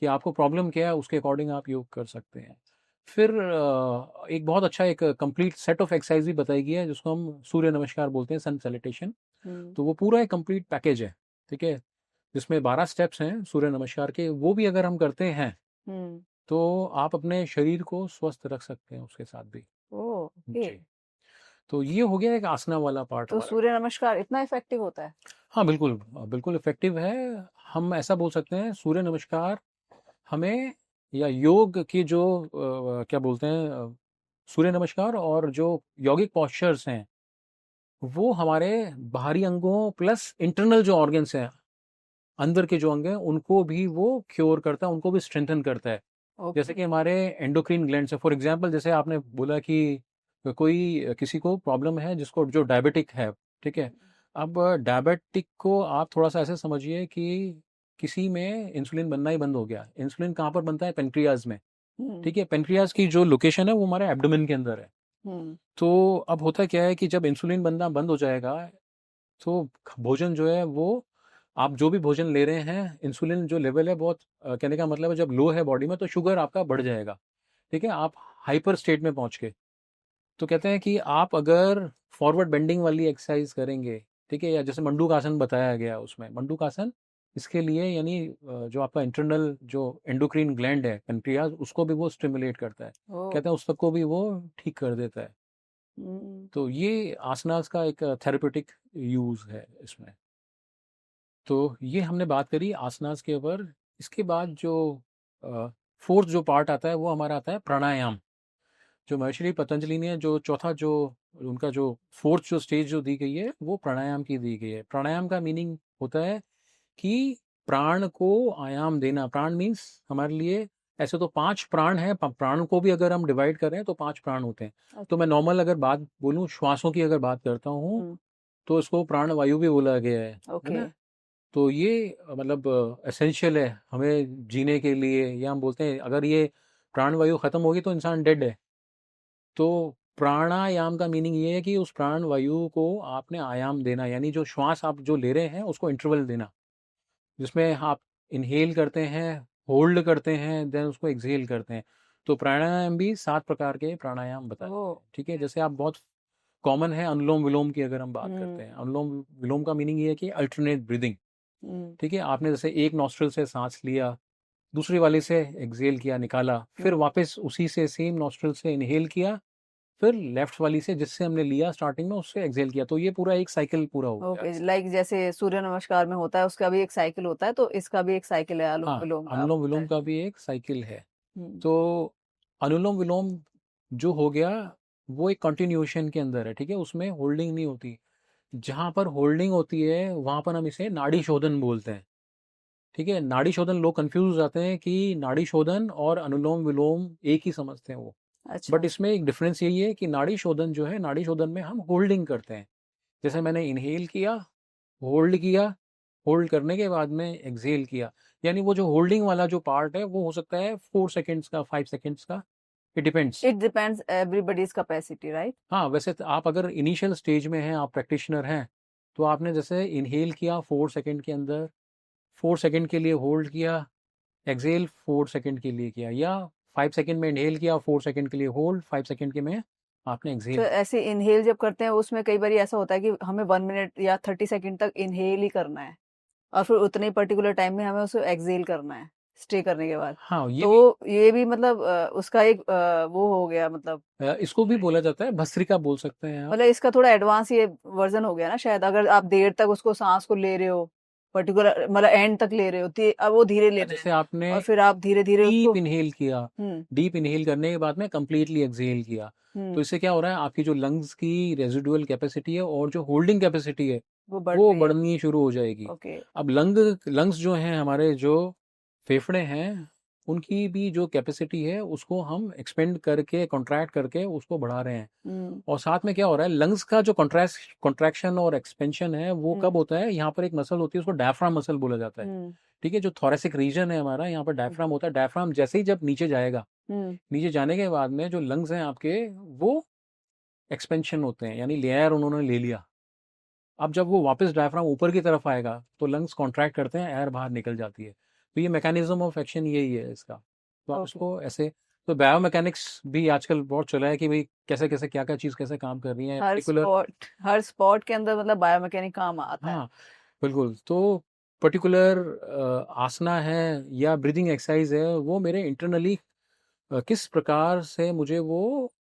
कि आपको प्रॉब्लम क्या है उसके अकॉर्डिंग आप योग कर सकते हैं। फिर एक बहुत अच्छा एक कंप्लीट सेट ऑफ एक्सरसाइज भी बताई गई है, जिसको हम सूर्य नमस्कार बोलते हैं, सन सैल्यूटेशन। हम्म। तो वो पूरा एक कंप्लीट पैकेज है, ठीक है, जिसमें 12 स्टेप्स हैं सूर्य नमस्कार के, वो भी अगर हम करते हैं हम्म। तो आप अपने शरीर को स्वस्थ रख सकते हैं उसके साथ भी। ओके। जी। तो ये हो गया एक आसना वाला पार्ट तो हमारा। सूर्य नमस्कार इतना इफेक्टिव होता है? हाँ बिल्कुल, बिल्कुल इफेक्टिव है। हम ऐसा बोल सकते हैं सूर्य नमस्कार हमें, या योग की जो क्या बोलते हैं, सूर्य नमस्कार और जो यौगिक पॉस्चर्स हैं, वो हमारे बाहरी अंगों प्लस इंटरनल जो ऑर्गन्स हैं, अंदर के जो अंग हैं, उनको भी वो क्योर करता है, उनको भी स्ट्रेंथन करता है। जैसे ओके। कि हमारे एंडोक्रीन ग्लैंड्स है, फॉर एग्जांपल जैसे आपने बोला कि कोई किसी को प्रॉब्लम है जिसको जो डायबिटिक है, ठीक है। अब डायबिटिक को आप थोड़ा सा ऐसे समझिए कि किसी में इंसुलिन बनना ही बंद हो गया। इंसुलिन कहाँ पर बनता है? पेनक्रियाज में, हम्म। ठीक है। पेनक्रियाज की जो लोकेशन है वो हमारे एब्डोमेन के अंदर है। हम्म। तो अब होता क्या है कि जब इंसुलिन बनना बंद हो जाएगा, तो भोजन जो है वो, आप जो भी भोजन ले रहे हैं, इंसुलिन जो लेवल है बहुत, कहने का मतलब है जब लो है बॉडी में तो शुगर आपका बढ़ जाएगा, ठीक है, आप हाइपर स्टेट में पहुंच के। तो कहते हैं कि आप अगर फॉरवर्ड बेंडिंग वाली एक्सरसाइज करेंगे, ठीक है, या जैसे मंडूक आसन बताया गया उसमें, मंडूक आसन इसके लिए यानी जो आपका इंटरनल जो एंडोक्रीन ग्लैंड है पेनक्रियाज, उसको भी वो स्टिमुलेट करता है, ओ। कहते हैं उस तक को भी वो ठीक कर देता है। हम्म। तो ये आसनास का एक थेरेपेटिक यूज़ है इसमें। तो ये हमने बात करी आसनास के ऊपर। इसके बाद जो फोर्थ जो पार्ट आता है वो हमारा आता है प्राणायाम। जो महर्षि पतंजलि ने जो चौथा जो उनका जो फोर्थ जो स्टेज जो दी गई है वो प्राणायाम की दी गई है। प्राणायाम का मीनिंग होता है कि प्राण को आयाम देना। प्राण मीन्स हमारे लिए, ऐसे तो 5 प्राण हैं, प्राण को भी अगर हम डिवाइड करें तो 5 प्राण होते हैं। तो मैं नॉर्मल अगर बात बोलूं, श्वासों की अगर बात करता हूँ, हम्म। तो इसको प्राण वायु भी बोला गया है ओके। ना। तो ये मतलब एसेंशियल है हमें जीने के लिए, या हम बोलते हैं अगर ये प्राण वायु खत्म होगी तो इंसान डेड है। तो प्राणायाम का मीनिंग ये है कि उस प्राण वायु को आपने आयाम देना, यानी जो श्वास आप जो ले रहे हैं उसको इंटरवल देना, जिसमें आप इनहेल करते हैं, होल्ड करते हैं, देन उसको एक्सहेल करते हैं। तो प्राणायाम भी 7 प्रकार के प्राणायाम बताए ओ। हैं, ठीक है। जैसे आप बहुत कॉमन है अनुलोम विलोम की अगर हम बात करते हम्म। हैं, अनुलोम विलोम का मीनिंग ये है कि अल्टरनेट ब्रीदिंग, हम्म। ठीक है। आपने जैसे एक नॉस्ट्रल से सांस लिया, दूसरी वाले से एक्सहेल किया, निकाला, फिर हम्म। वापस उसी से सेम नॉस्ट्रल से इनहेल किया, फिर लेफ्ट वाली से जिससे हमने लिया स्टार्टिंग में उससे एक्सहेल किया। तो ये पूरा एक साइकिल पूरा हो गया ओके, इससे। लाइक जैसे सूर्य नमस्कार में होता है उसका भी एक साइकिल होता है, तो इसका भी एक साइकिल है, अनुलोम हाँ, विलोम का अनुलोम होता विलोम है। का भी एक साइकिल है। हम्म। तो अनुलोम विलोम जो हो गया वो एक कंटिन्यूएशन के अंदर है, ठीक है, उसमें होल्डिंग नहीं होती। जहां पर होल्डिंग होती है वहां पर हम इसे नाड़ी शोधन बोलते हैं, ठीक है। नाड़ी शोधन, लोग कंफ्यूज हो जाते हैं कि नाड़ी शोधन और अनुलोम विलोम एक ही समझते हैं वो। बट अच्छा। इसमें एक डिफरेंस यही है कि नाड़ी शोधन जो है, नाड़ी शोधन में हम होल्डिंग करते हैं। जैसे मैंने इनहेल किया, होल्ड किया, होल्ड करने के बाद में एक्सहेल किया, यानी वो जो होल्डिंग वाला जो पार्ट है वो हो सकता है 4 सेकेंड्स का, 5 सेकेंड्स का, it depends. It depends everybody's capacity, right. हाँ, वैसे तो आप अगर इनिशियल स्टेज में हैं, आप प्रैक्टिशनर हैं, तो आपने जैसे इनहेल किया 4 सेकेंड के अंदर, 4 सेकेंड के लिए होल्ड किया, एक्सहेल 4 सेकेंड के लिए किया, या 5 सेकेंड में इनहेल किया, 4 सेकेंड के लिए होल्ड, 5 सेकेंड के में आपने तो एक्सहेल किया। ऐसे इनहेल जब करते हैं उसमें कई बार ऐसा होता है कि हमें 1 मिनट या 30 सेकंड तक इनहेल ही करना है, और फिर उतने पर्टिकुलर टाइम में हमें उसको एक्सहेल करना है स्टे करने के बाद। हाँ, ये भी तो ये भी मतलब उसका एक वो हो गया, मतलब इसको भी बोला जाता है, भस्त्रिका बोल सकते हैं आप। इसका थोड़ा एडवांस ये वर्जन हो गया ना शायद, अगर आप देर तक उसको सांस को ले रहे हो, पर्टिकुलर मतलब एंड तक ले रहे हो, अब वो धीरे लेना है, जैसे आपने और फिर आप धीरे धीरे उसको। डीप इनहेल किया, हम्म। डीप इनहेल करने के बाद में कंप्लीटली एक्सहेल किया, तो हम्म। इससे क्या हो रहा है, आपकी जो लंग्स की रेजिडुअल कैपेसिटी है और जो होल्डिंग कैपेसिटी है वो बढ़ वो रही है। बढ़नी शुरू हो जाएगी। ओके। अब लंग्स जो हैं हमारे, जो फेफड़े हैं, उनकी भी जो कैपेसिटी है उसको हम एक्सपेंड करके, कॉन्ट्रैक्ट करके उसको बढ़ा रहे हैं। हम्म। और साथ में क्या हो रहा है, लंग्स का जो कॉन्ट्रैक्शन और एक्सपेंशन है वो हम्म। कब होता है, यहाँ पर एक मसल होती है उसको डायफ्राम मसल बोला जाता है, हम्म। ठीक है। जो थोरेसिक रीजन है हमारा, यहाँ पर डायफ्राम होता है। डायफ्राम जैसे ही जब नीचे जाएगा, हम्म। नीचे जाने के बाद में जो लंग्स हैं आपके, वो एक्सपेंशन होते हैं, यानी लेयर उन्होंने ले लिया। अब जब वो वापस डायफ्राम ऊपर की तरफ आएगा तो लंग्स कॉन्ट्रैक्ट करते हैं, एयर बाहर निकल जाती है। तो ये मैकेनिज्म ऑफ एक्शन यही है इसका। तो आप ओके। इसको ऐसे, तो बायोमैकेनिक्स भी आजकल बहुत चला है कि भाई कैसे कैसे क्या क्या चीज़ कैसे काम कर रही है पर्टिकुलर। हर स्पॉट के अंदर मतलब बायोमैकेनिक काम आता है। हाँ, बिल्कुल। तो पर्टिकुलर आसना है या ब्रीदिंग एक्सरसाइज है, वो मेरे इंटरनली किस प्रकार से मुझे वो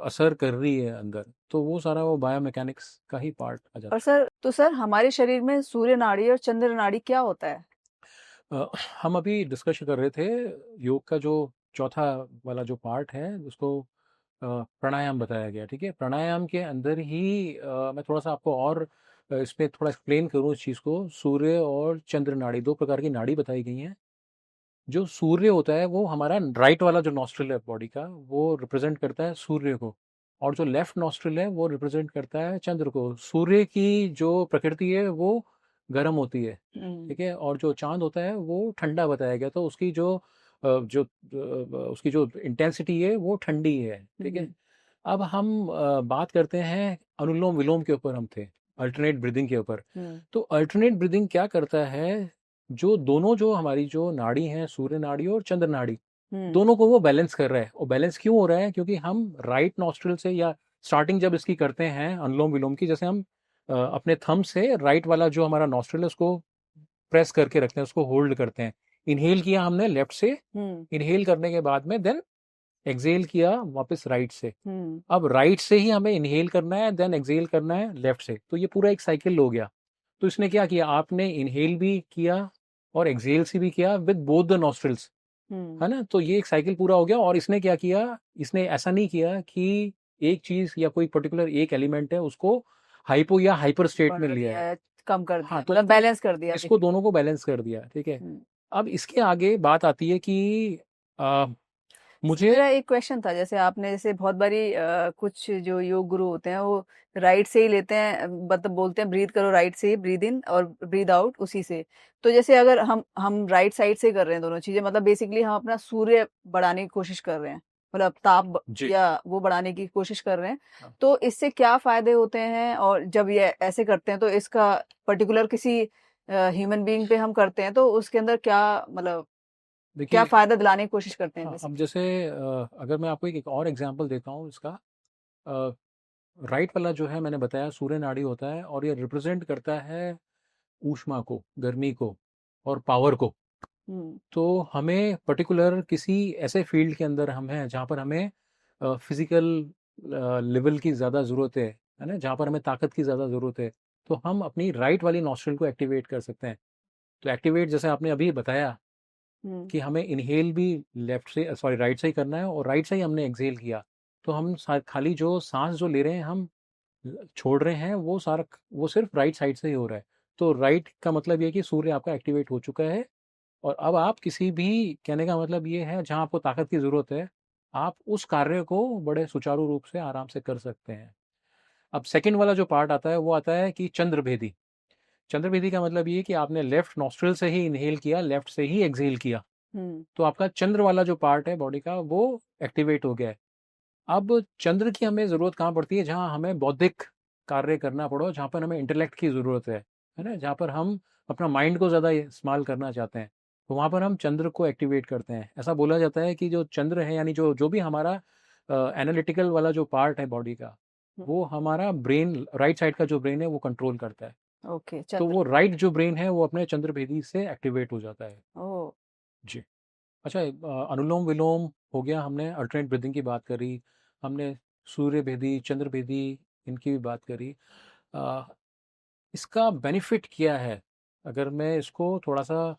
असर कर रही है अंदर, तो वो सारा वो बायोमैकेनिक्स का ही पार्ट आ और जाता सर, तो सर हमारे शरीर में सूर्य नाड़ी और चंद्र नाड़ी क्या होता है? है। हम अभी डिस्कस कर रहे थे योग का जो चौथा वाला जो पार्ट है, उसको प्राणायाम बताया गया, ठीक है। प्राणायाम के अंदर ही मैं थोड़ा सा आपको और इस पे थोड़ा एक्सप्लेन करूँ इस चीज़ को। सूर्य और चंद्र नाड़ी, 2 प्रकार की नाड़ी बताई गई हैं। जो सूर्य होता है वो हमारा राइट वाला जो नॉस्ट्रिल है बॉडी का, वो रिप्रेजेंट करता है सूर्य को, और जो लेफ्ट नॉस्ट्रिल है वो रिप्रेजेंट करता है चंद्र को। सूर्य की जो प्रकृति है वो गर्म होती है, हम्म। ठीक है, और जो चांद होता है वो ठंडा बताया गया, तो उसकी जो उसकी जो इंटेंसिटी है वो ठंडी है, ठीक है। हम्म। अब हम बात करते हैं अनुलोम विलोम के ऊपर, हम थे अल्टरनेट ब्रीदिंग के ऊपर। हम्म। तो अल्टरनेट ब्रीदिंग क्या करता है, जो दोनों जो हमारी जो नाड़ी हैं, सूर्य नाड़ी और चंद्र नाड़ी, हम्म। दोनों को वो बैलेंस कर रहा है। और बैलेंस क्यों हो रहा है, क्योंकि हम राइट नॉस्ट्रल से, या स्टार्टिंग जब इसकी करते हैं अनुलोम विलोम की, जैसे हम अपने थंब से राइट वाला जो हमारा नॉस्ट्रल है उसको प्रेस करके रखते हैं, उसको होल्ड करते हैं। इनहेल किया हमने लेफ्ट से, हम्म। इनहेल करने के बाद में देन एक्सहेल किया वापस राइट से। हम्म। अब राइट से ही हमें इनहेल करना है, देन एक्सहेल करना है लेफ्ट से। तो ये पूरा एक साइकिल हो गया। तो इसने क्या किया, आपने इनहेल भी किया और एक्सहेल से भी किया विद बोथ द नॉस्ट्रल्स, हम्म। है ना। तो ये एक साइकिल पूरा हो गया। और इसने क्या किया, इसने ऐसा नहीं किया कि एक चीज या कोई पर्टिकुलर एक एलिमेंट है उसको हाइपो या हाइपर स्टेट में बढ़ा लिया दिया है। है, कम कर हाँ, दिया, तो मतलब बैलेंस कर दिया इसको बेसिकली। दोनों को बैलेंस कर दिया, ठीक है। हम्म। अब इसके आगे बात आती है कि आ, सर, मुझे मेरा एक क्वेश्चन था, जैसे आपने जैसे बहुत बारी कुछ जो योग गुरु होते हैं वो राइट से ही लेते हैं, मतलब बोलते हैं ब्रीद करो राइट से ही, ब्रीद इन और ब्रीद आउट उसी से। तो जैसे अगर हम राइट साइड से कर रहे हैं दोनों चीजें, मतलब बेसिकली हम अपना सूर्य बढ़ाने की कोशिश कर रहे हैं, मतलब जी, या वो बढ़ाने की कोशिश कर रहे हैं। हाँ, तो इससे क्या फायदे होते हैं, और जब ये ऐसे करते हैं तो इसका पर्टिकुलर किसी ह्यूमन बीइंग पे हम करते हैं तो उसके अंदर क्या, मतलब क्या देखिए, फायदा दिलाने की कोशिश करते हैं हाँ, अब बेसिकली? जैसे अगर मैं आपको एक और एग्जांपल देता हूँ इसका, राइट वाला जो है मैंने बताया सूर्य नाड़ी होता है, और ये रिप्रेजेंट करता है ऊष्मा को, गर्मी को और पावर को। हम्म। तो हमें पर्टिकुलर किसी ऐसे फील्ड के अंदर हम हैं जहाँ पर हमें फिजिकल लेवल की ज़्यादा ज़रूरत है ना, जहाँ पर हमें ताकत की ज़्यादा ज़रूरत है, तो हम अपनी राइट वाली नॉस्ट्रल को एक्टिवेट कर सकते हैं। तो एक्टिवेट जैसे आपने अभी बताया हम्म। कि हमें इनहेल भी लेफ्ट से, सॉरी राइट से ही करना है, और राइट से ही हमने एक्सहेल किया। तो हम खाली जो सांस जो ले रहे हैं हम छोड़ रहे हैं, वो सारा वो सिर्फ राइट साइड से ही हो रहा है। तो राइट का मतलब ये है कि सूर्य आपका एक्टिवेट हो चुका है, और अब आप किसी भी, कहने का मतलब ये है, जहाँ आपको ताकत की ज़रूरत है, आप उस कार्य को बड़े सुचारू रूप से आराम से कर सकते हैं। अब सेकंड वाला जो पार्ट आता है वो आता है कि चंद्रभेदी। चंद्रभेदी का मतलब ये है कि आपने लेफ्ट नॉस्ट्रल से ही इनहेल किया, लेफ्ट से ही एक्सहेल किया, हम्म। तो आपका चंद्र वाला जो पार्ट है बॉडी का वो एक्टिवेट हो गया है। अब चंद्र की हमें ज़रूरत कहाँ पड़ती है, जहाँ हमें बौद्धिक कार्य करना पड़ो, जहाँ पर हमें इंटेलेक्ट की ज़रूरत है ना, जहाँ पर हम अपना माइंड को ज़्यादा इस्तेमाल करना चाहते हैं, तो वहाँ पर हम चंद्र को एक्टिवेट करते हैं। ऐसा बोला जाता है कि जो चंद्र है, यानी जो जो भी हमारा एनालिटिकल वाला जो पार्ट है बॉडी का, वो हमारा ब्रेन, राइट साइड का जो ब्रेन है वो कंट्रोल करता है। ओके, तो चंद्र। वो राइट जो ब्रेन है वो अपने चंद्रभेदी से एक्टिवेट हो जाता है। ओ। जी। अच्छा, अनुलोम विलोम हो गया, हमने अल्टरनेट ब्रीदिंग की बात करी, हमने सूर्य भेदी, चंद्र भेदी, इनकी भी बात करी। अ, इसका बेनिफिट क्या है, अगर मैं इसको थोड़ा सा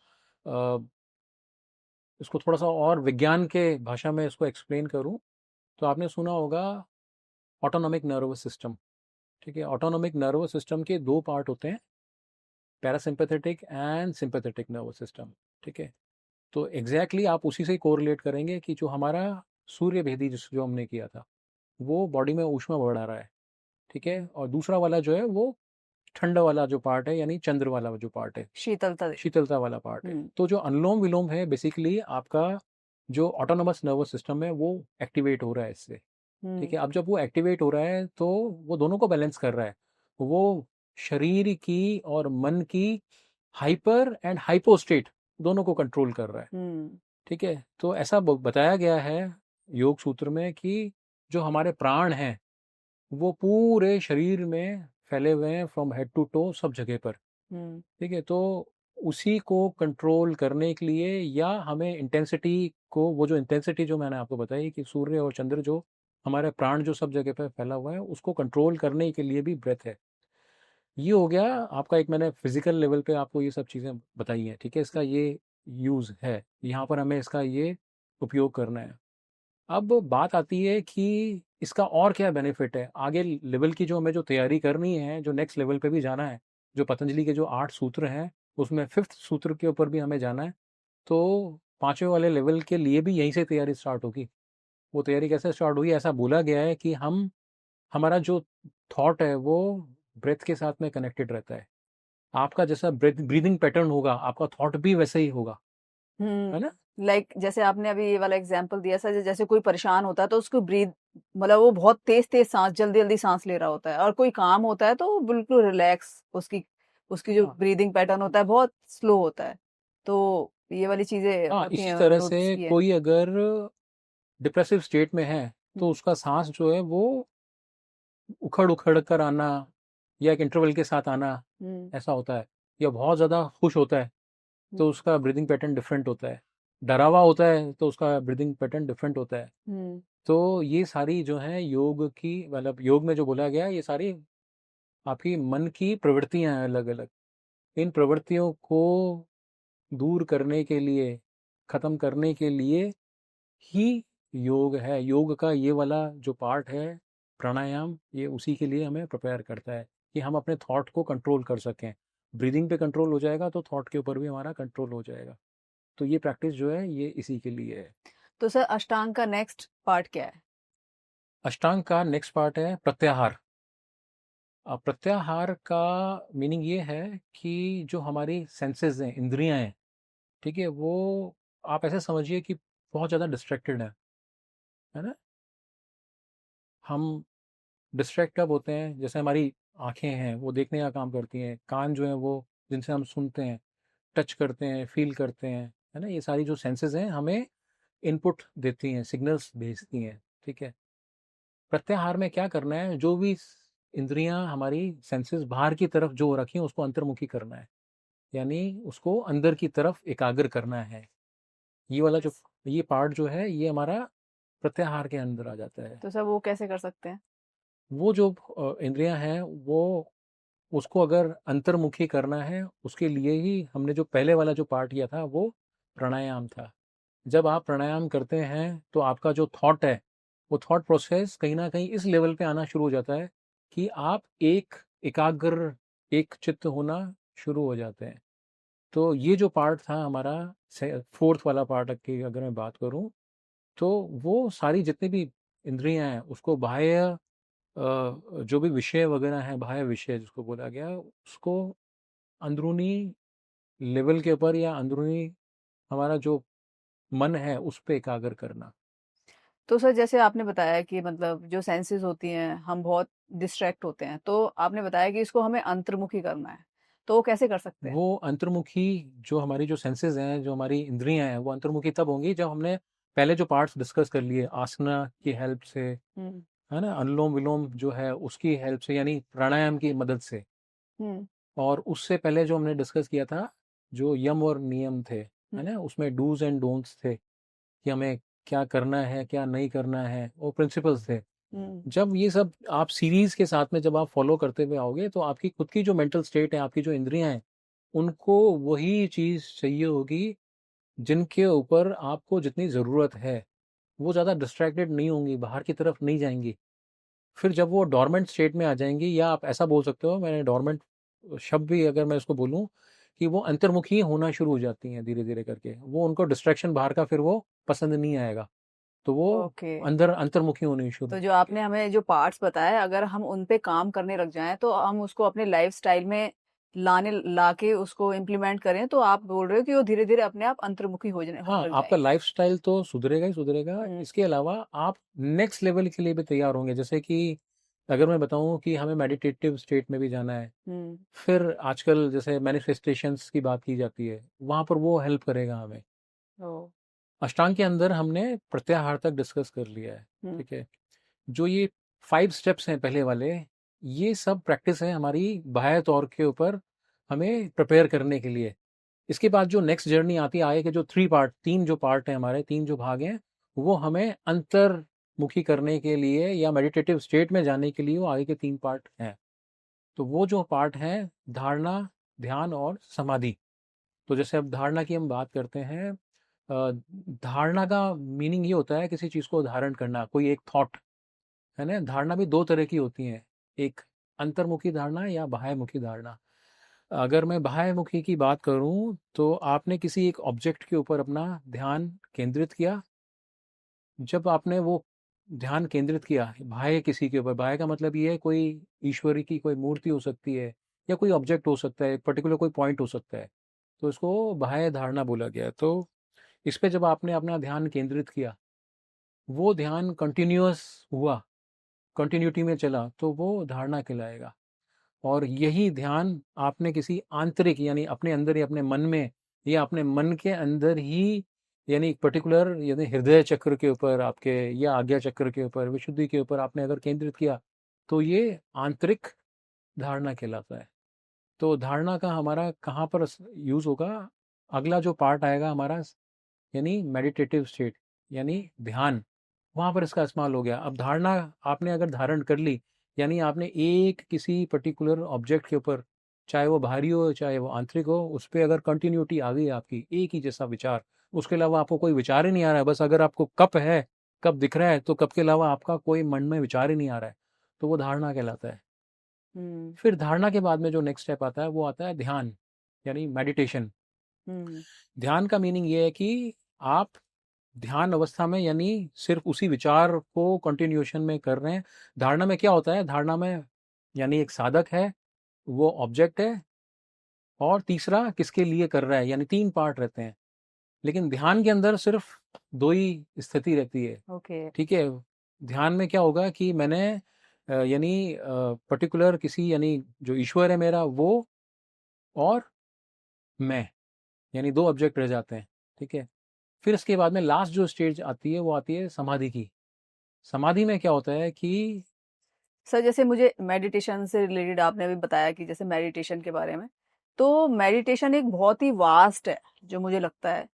और विज्ञान के भाषा में इसको एक्सप्लेन करूं, तो आपने सुना होगा ऑटोनॉमिक नर्वस सिस्टम। ठीक है, ऑटोनॉमिक नर्वस सिस्टम के दो पार्ट होते हैं, parasympathetic and sympathetic nervous system. ठीक है, तो एग्जैक्टली आप उसी से कोरिलेट करेंगे कि जो हमारा सूर्य भेदी जो हमने किया था, वो बॉडी में ऊष्मा बढ़ा रहा है। ठीक है, और दूसरा वाला जो है वो ठंडा वाला जो पार्ट है, यानी चंद्र वाला जो पार्ट है, शीतलता दे। शीतलता वाला पार्ट है। हम्म। तो जो अनुलोम विलोम है, बेसिकली आपका जो ऑटोनोमस नर्वस सिस्टम है वो एक्टिवेट हो रहा है इससे। ठीक हम्म। है, अब जब वो एक्टिवेट हो रहा है तो वो दोनों को बैलेंस कर रहा है। वो शरीर की और मन की हाइपर एंड हाइपो स्टेट दोनों को कंट्रोल कर रहा है। हम्म। ठीक है, तो ऐसा बताया गया है योग सूत्र में कि जो हमारे प्राण हैं वो पूरे शरीर में फैले हुए हैं, फ्रॉम हेड टू टो, सब जगह पर। हम्म। ठीक है, तो उसी को कंट्रोल करने के लिए, या हमें इंटेंसिटी को, वो जो इंटेंसिटी जो मैंने आपको बताई कि सूर्य और चंद्र जो हमारे प्राण जो सब जगह पर फैला हुआ है, उसको कंट्रोल करने के लिए भी ब्रेथ है। ये हो गया आपका एक, मैंने फिजिकल लेवल पे आपको ये सब चीज़ें बताई हैं। ठीक है, इसका ये यूज़ है, यहाँ पर हमें इसका ये उपयोग करना है। अब बात आती है कि इसका और क्या बेनिफिट है आगे लेवल की, जो हमें जो तैयारी करनी है, जो नेक्स्ट लेवल पे भी जाना है, जो पतंजलि के जो 8 सूत्र हैं उसमें फिफ्थ सूत्र के ऊपर भी हमें जाना है। तो पांचवें वाले लेवल के लिए भी यहीं से तैयारी स्टार्ट होगी। वो तैयारी कैसे स्टार्ट होगी, ऐसा बोला गया है कि हमारा जो थॉट है वो ब्रेथ के साथ में कनेक्टेड रहता है। आपका जैसा ब्रेथ ब्रीदिंग पैटर्न होगा, आपका थॉट भी वैसे ही होगा, है ना। लाइक जैसे आपने अभी ये वाला एग्जांपल दिया सर, जैसे कोई परेशान होता है तो उसको ब्रीद, मतलब वो बहुत तेज तेज सांस, जल्दी जल्दी सांस ले रहा होता है, और कोई काम होता है तो वो बिल्कुल रिलैक्स, उसकी उसकी जो हाँ, ब्रीदिंग पैटर्न होता है बहुत स्लो होता है। तो ये वाली चीजें हाँ, होती इसी हैं, तरह से नोटिस की है। कोई अगर डिप्रेसिव स्टेट में है तो हम्म। उसका सांस जो है वो उखड़ उखड़ कर आना, या एक इंटरवल के साथ आना, हम्म। ऐसा होता है। या बहुत ज़्यादा खुश होता है तो उसका ब्रीदिंग पैटर्न डिफरेंट होता है, डरा हुआ होता है तो उसका ब्रीदिंग पैटर्न डिफरेंट होता है। हम्म। तो ये सारी जो है योग की, मतलब योग में जो बोला गया है, ये सारी आपकी मन की प्रवृत्तियां हैं अलग अलग। इन प्रवृत्तियों को दूर करने के लिए, खत्म करने के लिए ही योग है। योग का ये वाला जो पार्ट है, प्राणायाम, ये उसी के लिए हमें प्रिपेयर करता है कि हम अपने थॉट को कंट्रोल कर सकें। ब्रीदिंग पे कंट्रोल हो जाएगा तो थॉट के ऊपर भी हमारा कंट्रोल हो जाएगा। तो ये प्रैक्टिस जो है ये इसी के लिए है। तो सर अष्टांग का नेक्स्ट पार्ट क्या है? अष्टांग का नेक्स्ट पार्ट है प्रत्याहार। प्रत्याहार का मीनिंग ये है कि जो हमारी सेंसेस हैं, इंद्रियां हैं, ठीक है, वो आप ऐसे समझिए कि बहुत ज़्यादा डिस्ट्रैक्टेड है ना। हम डिस्ट्रैक्ट कब होते हैं? जैसे हमारी आंखें हैं वो देखने का काम करती हैं, कान जो है वो जिनसे हम सुनते हैं, टच करते हैं, फील करते हैं, है ना। ये सारी जो सेंसेस हैं हमें इनपुट देती हैं, सिग्नल्स भेजती हैं, ठीक है। प्रत्याहार में क्या करना है, जो भी इंद्रियां हमारी सेंसेस बाहर की तरफ जो रखी हैं उसको अंतर्मुखी करना है, यानी उसको अंदर की तरफ एकाग्र करना है। ये वाला जो, ये पार्ट जो है ये हमारा प्रत्याहार के अंदर आ जाता है। तो सर वो कैसे कर सकते हैं? वो जो इंद्रियां हैं वो, उसको अगर अंतर्मुखी करना है उसके लिए ही हमने जो पहले वाला जो पार्ट किया था वो प्राणायाम था। जब आप प्राणायाम करते हैं तो आपका जो थॉट है, वो थॉट प्रोसेस कहीं ना कहीं इस लेवल पे आना शुरू हो जाता है कि आप एक एकाग्र, एक चित्त होना शुरू हो जाते हैं। तो ये जो पार्ट था हमारा, फोर्थ वाला पार्ट की अगर मैं बात करूं, तो वो सारी जितनी भी इंद्रियां हैं उसको बाह्य, जो भी विषय वगैरह हैं, बाह्य विषय जिसको बोला गया, उसको अंदरूनी लेवल के ऊपर या अंदरूनी हमारा जो मन है उस पे एकाग्र करना। तो सर जैसे आपने बताया कि मतलब जो सेंसेस होती हैं हम बहुत डिस्ट्रैक्ट होते हैं, तो आपने बताया कि इसको हमें अंतर्मुखी करना है, तो वो कैसे कर सकते हैं? वो अंतर्मुखी, जो हमारी जो सेंसेस हैं, जो हमारी इंद्रियां हैं, वो अंतर्मुखी तब होंगी जब हमने पहले जो पार्ट्स डिस्कस कर लिए, आसना की हेल्प से, हम्म। है ना, अनुलोम विलोम जो है उसकी हेल्प से, यानी प्राणायाम की मदद से। हम्म। और उससे पहले जो हमने डिस्कस किया था, जो यम और नियम थे, है हम्म। ना, उसमें डूज एंड डोंट्स थे कि हमें क्या करना है क्या नहीं करना है, वो प्रिंसिपल्स थे। हम्म। जब ये सब आप सीरीज के साथ में जब आप फॉलो करते हुए आओगे तो आपकी खुद की जो मेंटल स्टेट है, आपकी जो इंद्रियां हैं, उनको वही चीज चाहिए होगी जिनके ऊपर आपको जितनी ज़रूरत है। वो ज़्यादा डिस्ट्रैक्टेड नहीं होंगी, बाहर की तरफ नहीं जाएंगी। फिर जब वो डोरमेंट स्टेट में आ जाएंगी, या आप ऐसा बोल सकते हो, मैंने डोरमेंट शब्द भी अगर मैं इसको बोलूं, कि वो अंतर्मुखी होना शुरू हो जाती हैं धीरे धीरे करके, वो उनको डिस्ट्रैक्शन बाहर का फिर वो पसंद नहीं आएगा, तो वो ओके। अंदर अंतर्मुखी होनी शुरू। तो जो आपने हमें जो पार्ट्स बताए, अगर हम उन पे काम करने लग जाएं तो हम उसको अपने लाइफ स्टाइल में लाके उसको इम्प्लीमेंट करें, तो आप बोल रहे हो कि वो धीरे धीरे अपने आप अंतर्मुखी होने हाँ, लग आपका जाएंगे। लाइफस्टाइल तो सुधरेगा ही सुधरेगा। हम्म। इसके अलावा आप नेक्स्ट लेवल के लिए भी तैयार होंगे। जैसे कि अगर मैं बताऊं कि हमें मेडिटेटिव स्टेट में भी जाना है, हम्म। फिर आजकल जैसे मैनिफेस्टेशंस की बात की जाती है, वहां पर वो हेल्प करेगा हमें। ओ। अष्टांग के अंदर हमने प्रत्याहार तक डिस्कस कर लिया है, हम्म। ठीक है। जो ये 5 स्टेप्स हैं पहले वाले, ये सब प्रैक्टिस है हमारी बाह्य तौर के ऊपर हमें प्रिपेयर करने के लिए। इसके बाद जो नेक्स्ट जर्नी आती है आगे के जो 3 पार्ट, 3 जो पार्ट हैं हमारे, 3 जो भाग हैं, वो हमें अंतर्मुखी करने के लिए या मेडिटेटिव स्टेट में जाने के लिए वो आगे के 3 पार्ट हैं। तो वो जो पार्ट हैं, धारणा, ध्यान और समाधि। तो जैसे अब धारणा की हम बात करते हैं, धारणा का मीनिंग ये होता है किसी चीज़ को धारण करना, कोई एक थॉट, है ना। धारणा भी 2 तरह की होती हैं, एक अंतर्मुखी धारणा या बाह्यमुखी धारणा। अगर मैं बाह्यमुखी की बात करूं तो आपने किसी एक ऑब्जेक्ट के ऊपर अपना ध्यान केंद्रित किया। जब आपने वो ध्यान केंद्रित किया बाह्य किसी के ऊपर, बाह्य का मतलब ये है कोई ईश्वरी की कोई मूर्ति हो सकती है, या कोई ऑब्जेक्ट हो सकता है, एक पर्टिकुलर कोई पॉइंट हो सकता है, तो इसको बाह्य धारणा बोला गया है। तो इस पे जब आपने अपना ध्यान केंद्रित किया, वो ध्यान कंटिन्यूअस हुआ, कंटिन्यूटी में चला, तो वो धारणा कहलाएगा। और यही ध्यान आपने किसी आंतरिक, यानी अपने अंदर या अपने मन में, या अपने मन के अंदर ही, यानी एक पर्टिकुलर, यानी हृदय चक्र के ऊपर आपके, या आज्ञा चक्र के ऊपर, विशुद्धि के ऊपर आपने अगर केंद्रित किया, तो ये आंतरिक धारणा कहलाता है। तो धारणा का हमारा कहाँ पर यूज होगा? अगला जो पार्ट आएगा हमारा, यानी मेडिटेटिव स्टेट, यानी ध्यान, वहाँ पर इसका इस्तेमाल हो गया। अब धारणा आपने अगर धारण कर ली, यानी आपने एक किसी पर्टिकुलर ऑब्जेक्ट के ऊपर, चाहे वो बाहरी हो चाहे वो आंतरिक हो, उस पर अगर कंटिन्यूटी आ गई आपकी, एक ही जैसा विचार, उसके अलावा आपको कोई विचार ही नहीं आ रहा है, बस अगर आपको कप है, कप दिख रहा है, तो कप के अलावा आपका कोई मन में विचार ही नहीं आ रहा है, तो वो धारणा कहलाता है। हुँ, फिर धारणा के बाद में जो नेक्स्ट स्टेप आता है वो आता है ध्यान, यानी मेडिटेशन। हुँ, ध्यान का मीनिंग ये है कि आप ध्यान अवस्था में, यानी सिर्फ उसी विचार को कंटिन्यूएशन में कर रहे हैं। धारणा में क्या होता है, धारणा में यानी एक साधक है, वो ऑब्जेक्ट है, और तीसरा किसके लिए कर रहा है, यानी तीन पार्ट रहते हैं। लेकिन ध्यान के अंदर सिर्फ दो ही स्थिति रहती है। ओके। ठीक है, ध्यान में क्या होगा कि मैंने यानी पर्टिकुलर किसी, यानी जो ईश्वर है मेरा वो, और मैं, यानी दो ऑब्जेक्ट रह जाते हैं। ठीक है, फिर इसके बाद में लास्ट जो स्टेज आती है वो आती है समाधि की। समाधि में क्या होता है कि सर जैसे मुझे मेडिटेशन से रिलेटेड आपने अभी बताया कि जैसे मेडिटेशन के बारे में, तो मेडिटेशन एक बहुत ही वास्ट है, जो मुझे लगता है।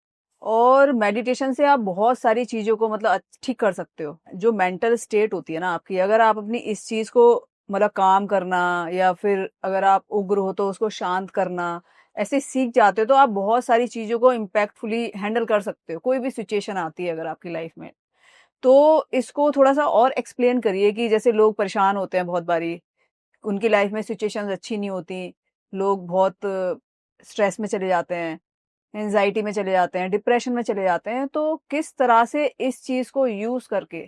और मेडिटेशन से आप बहुत सारी चीज़ों को मतलब ठीक कर सकते हो। जो मेंटल स्टेट होती है ना आपकी, अगर आप अपनी इस चीज़ को मतलब काम करना, या फिर अगर आप उग्र हो तो उसको शांत करना, ऐसे सीख जाते हो तो आप बहुत सारी चीज़ों को इम्पैक्टफुली हैंडल कर सकते हो। कोई भी सिचुएशन आती है अगर आपकी लाइफ में। तो इसको थोड़ा-सा और एक्सप्लेन करिए कि जैसे लोग परेशान होते हैं बहुत बारी, उनकी लाइफ में सिचुएशंस अच्छी नहीं होती, लोग बहुत स्ट्रेस में चले जाते हैं, एंग्ज़ायटी में चले जाते हैं, डिप्रेशन में चले जाते हैं, तो किस तरह से इस चीज़ को यूज़ करके,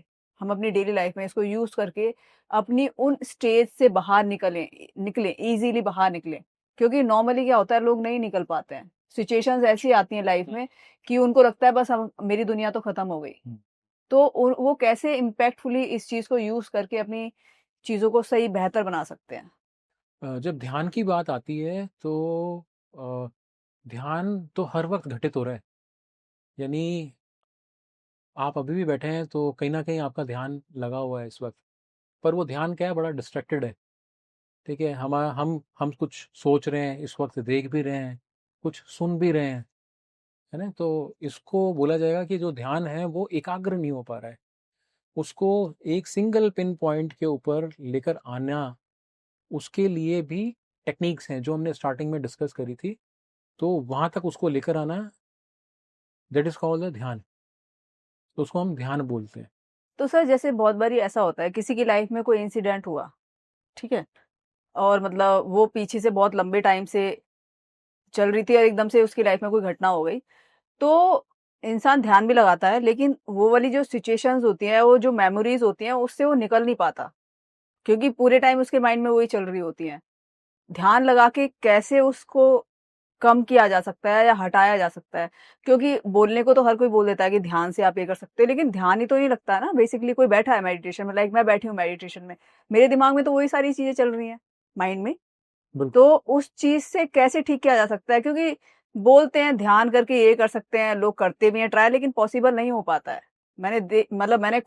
हम अपनी डेली लाइफ में इसको यूज़ करके अपनी उन स्टेज से बाहर निकलें, ईज़िली बाहर निकलें? क्योंकि नॉर्मली क्या होता है, लोग नहीं निकल पाते हैं। सिचुएशंस ऐसी आती हैं लाइफ में कि उनको लगता है बस अब मेरी दुनिया तो खत्म हो गई। तो वो कैसे इम्पैक्टफुली इस चीज़ को यूज़ करके अपनी चीज़ों को सही बेहतर बना सकते हैं? जब ध्यान की बात आती है तो अ, ध्यान तो हर वक्त घटित हो रहा है। यानी आप अभी भी बैठे हैं तो कहीं ना कहीं आपका ध्यान लगा हुआ है इस वक्त, पर वो ध्यान क्या है, बड़ा डिस्ट्रैक्टेड है। ठीक है, हम कुछ सोच रहे हैं इस वक्त, देख भी रहे हैं, कुछ सुन भी रहे हैं, है ना। तो इसको बोला जाएगा कि जो ध्यान है वो एकाग्र नहीं हो पा रहा है। उसको एक सिंगल पिन पॉइंट के ऊपर लेकर आना, उसके लिए भी टेक्निक्स हैं जो हमने स्टार्टिंग में डिस्कस करी थी। तो वहां तक उसको लेकर आना, दैट इज कॉल्ड द ध्यान। तो उसको हम ध्यान बोलते हैं। तो सर जैसे बहुत बारी ऐसा होता है किसी की लाइफ में कोई इंसिडेंट हुआ, ठीक है? और मतलब वो पीछे से बहुत लंबे टाइम से चल रही थी और एकदम से उसकी लाइफ में कोई घटना हो गई। तो इंसान ध्यान भी लगाता है, लेकिन वो वाली जो सिचुएशंस होती हैं, वो जो मेमोरीज़ होती हैं, उससे वो निकल नहीं पाता, क्योंकि पूरे टाइम उसके माइंड में वही चल रही होती हैं। ध्यान लगा के कैसे उसको कम किया जा सकता है या हटाया जा सकता है? क्योंकि बोलने को तो हर कोई बोल देता है कि ध्यान से आप ये कर सकते हो, लेकिन ध्यान ही तो नहीं लगता है ना। बेसिकली कोई बैठा है मेडिटेशन में, लाइक मैं बैठी हूँ मेडिटेशन में, मेरे दिमाग में तो वही सारी चीज़ें चल रही हैं, माइंड में। बिल्कुल। तो उस चीज़ से कैसे ठीक किया जा सकता है? क्योंकि बोलते हैं ध्यान करके ये कर सकते हैं, लोग करते भी हैं ट्राई, लेकिन पॉसिबल नहीं हो पाता है। मैंने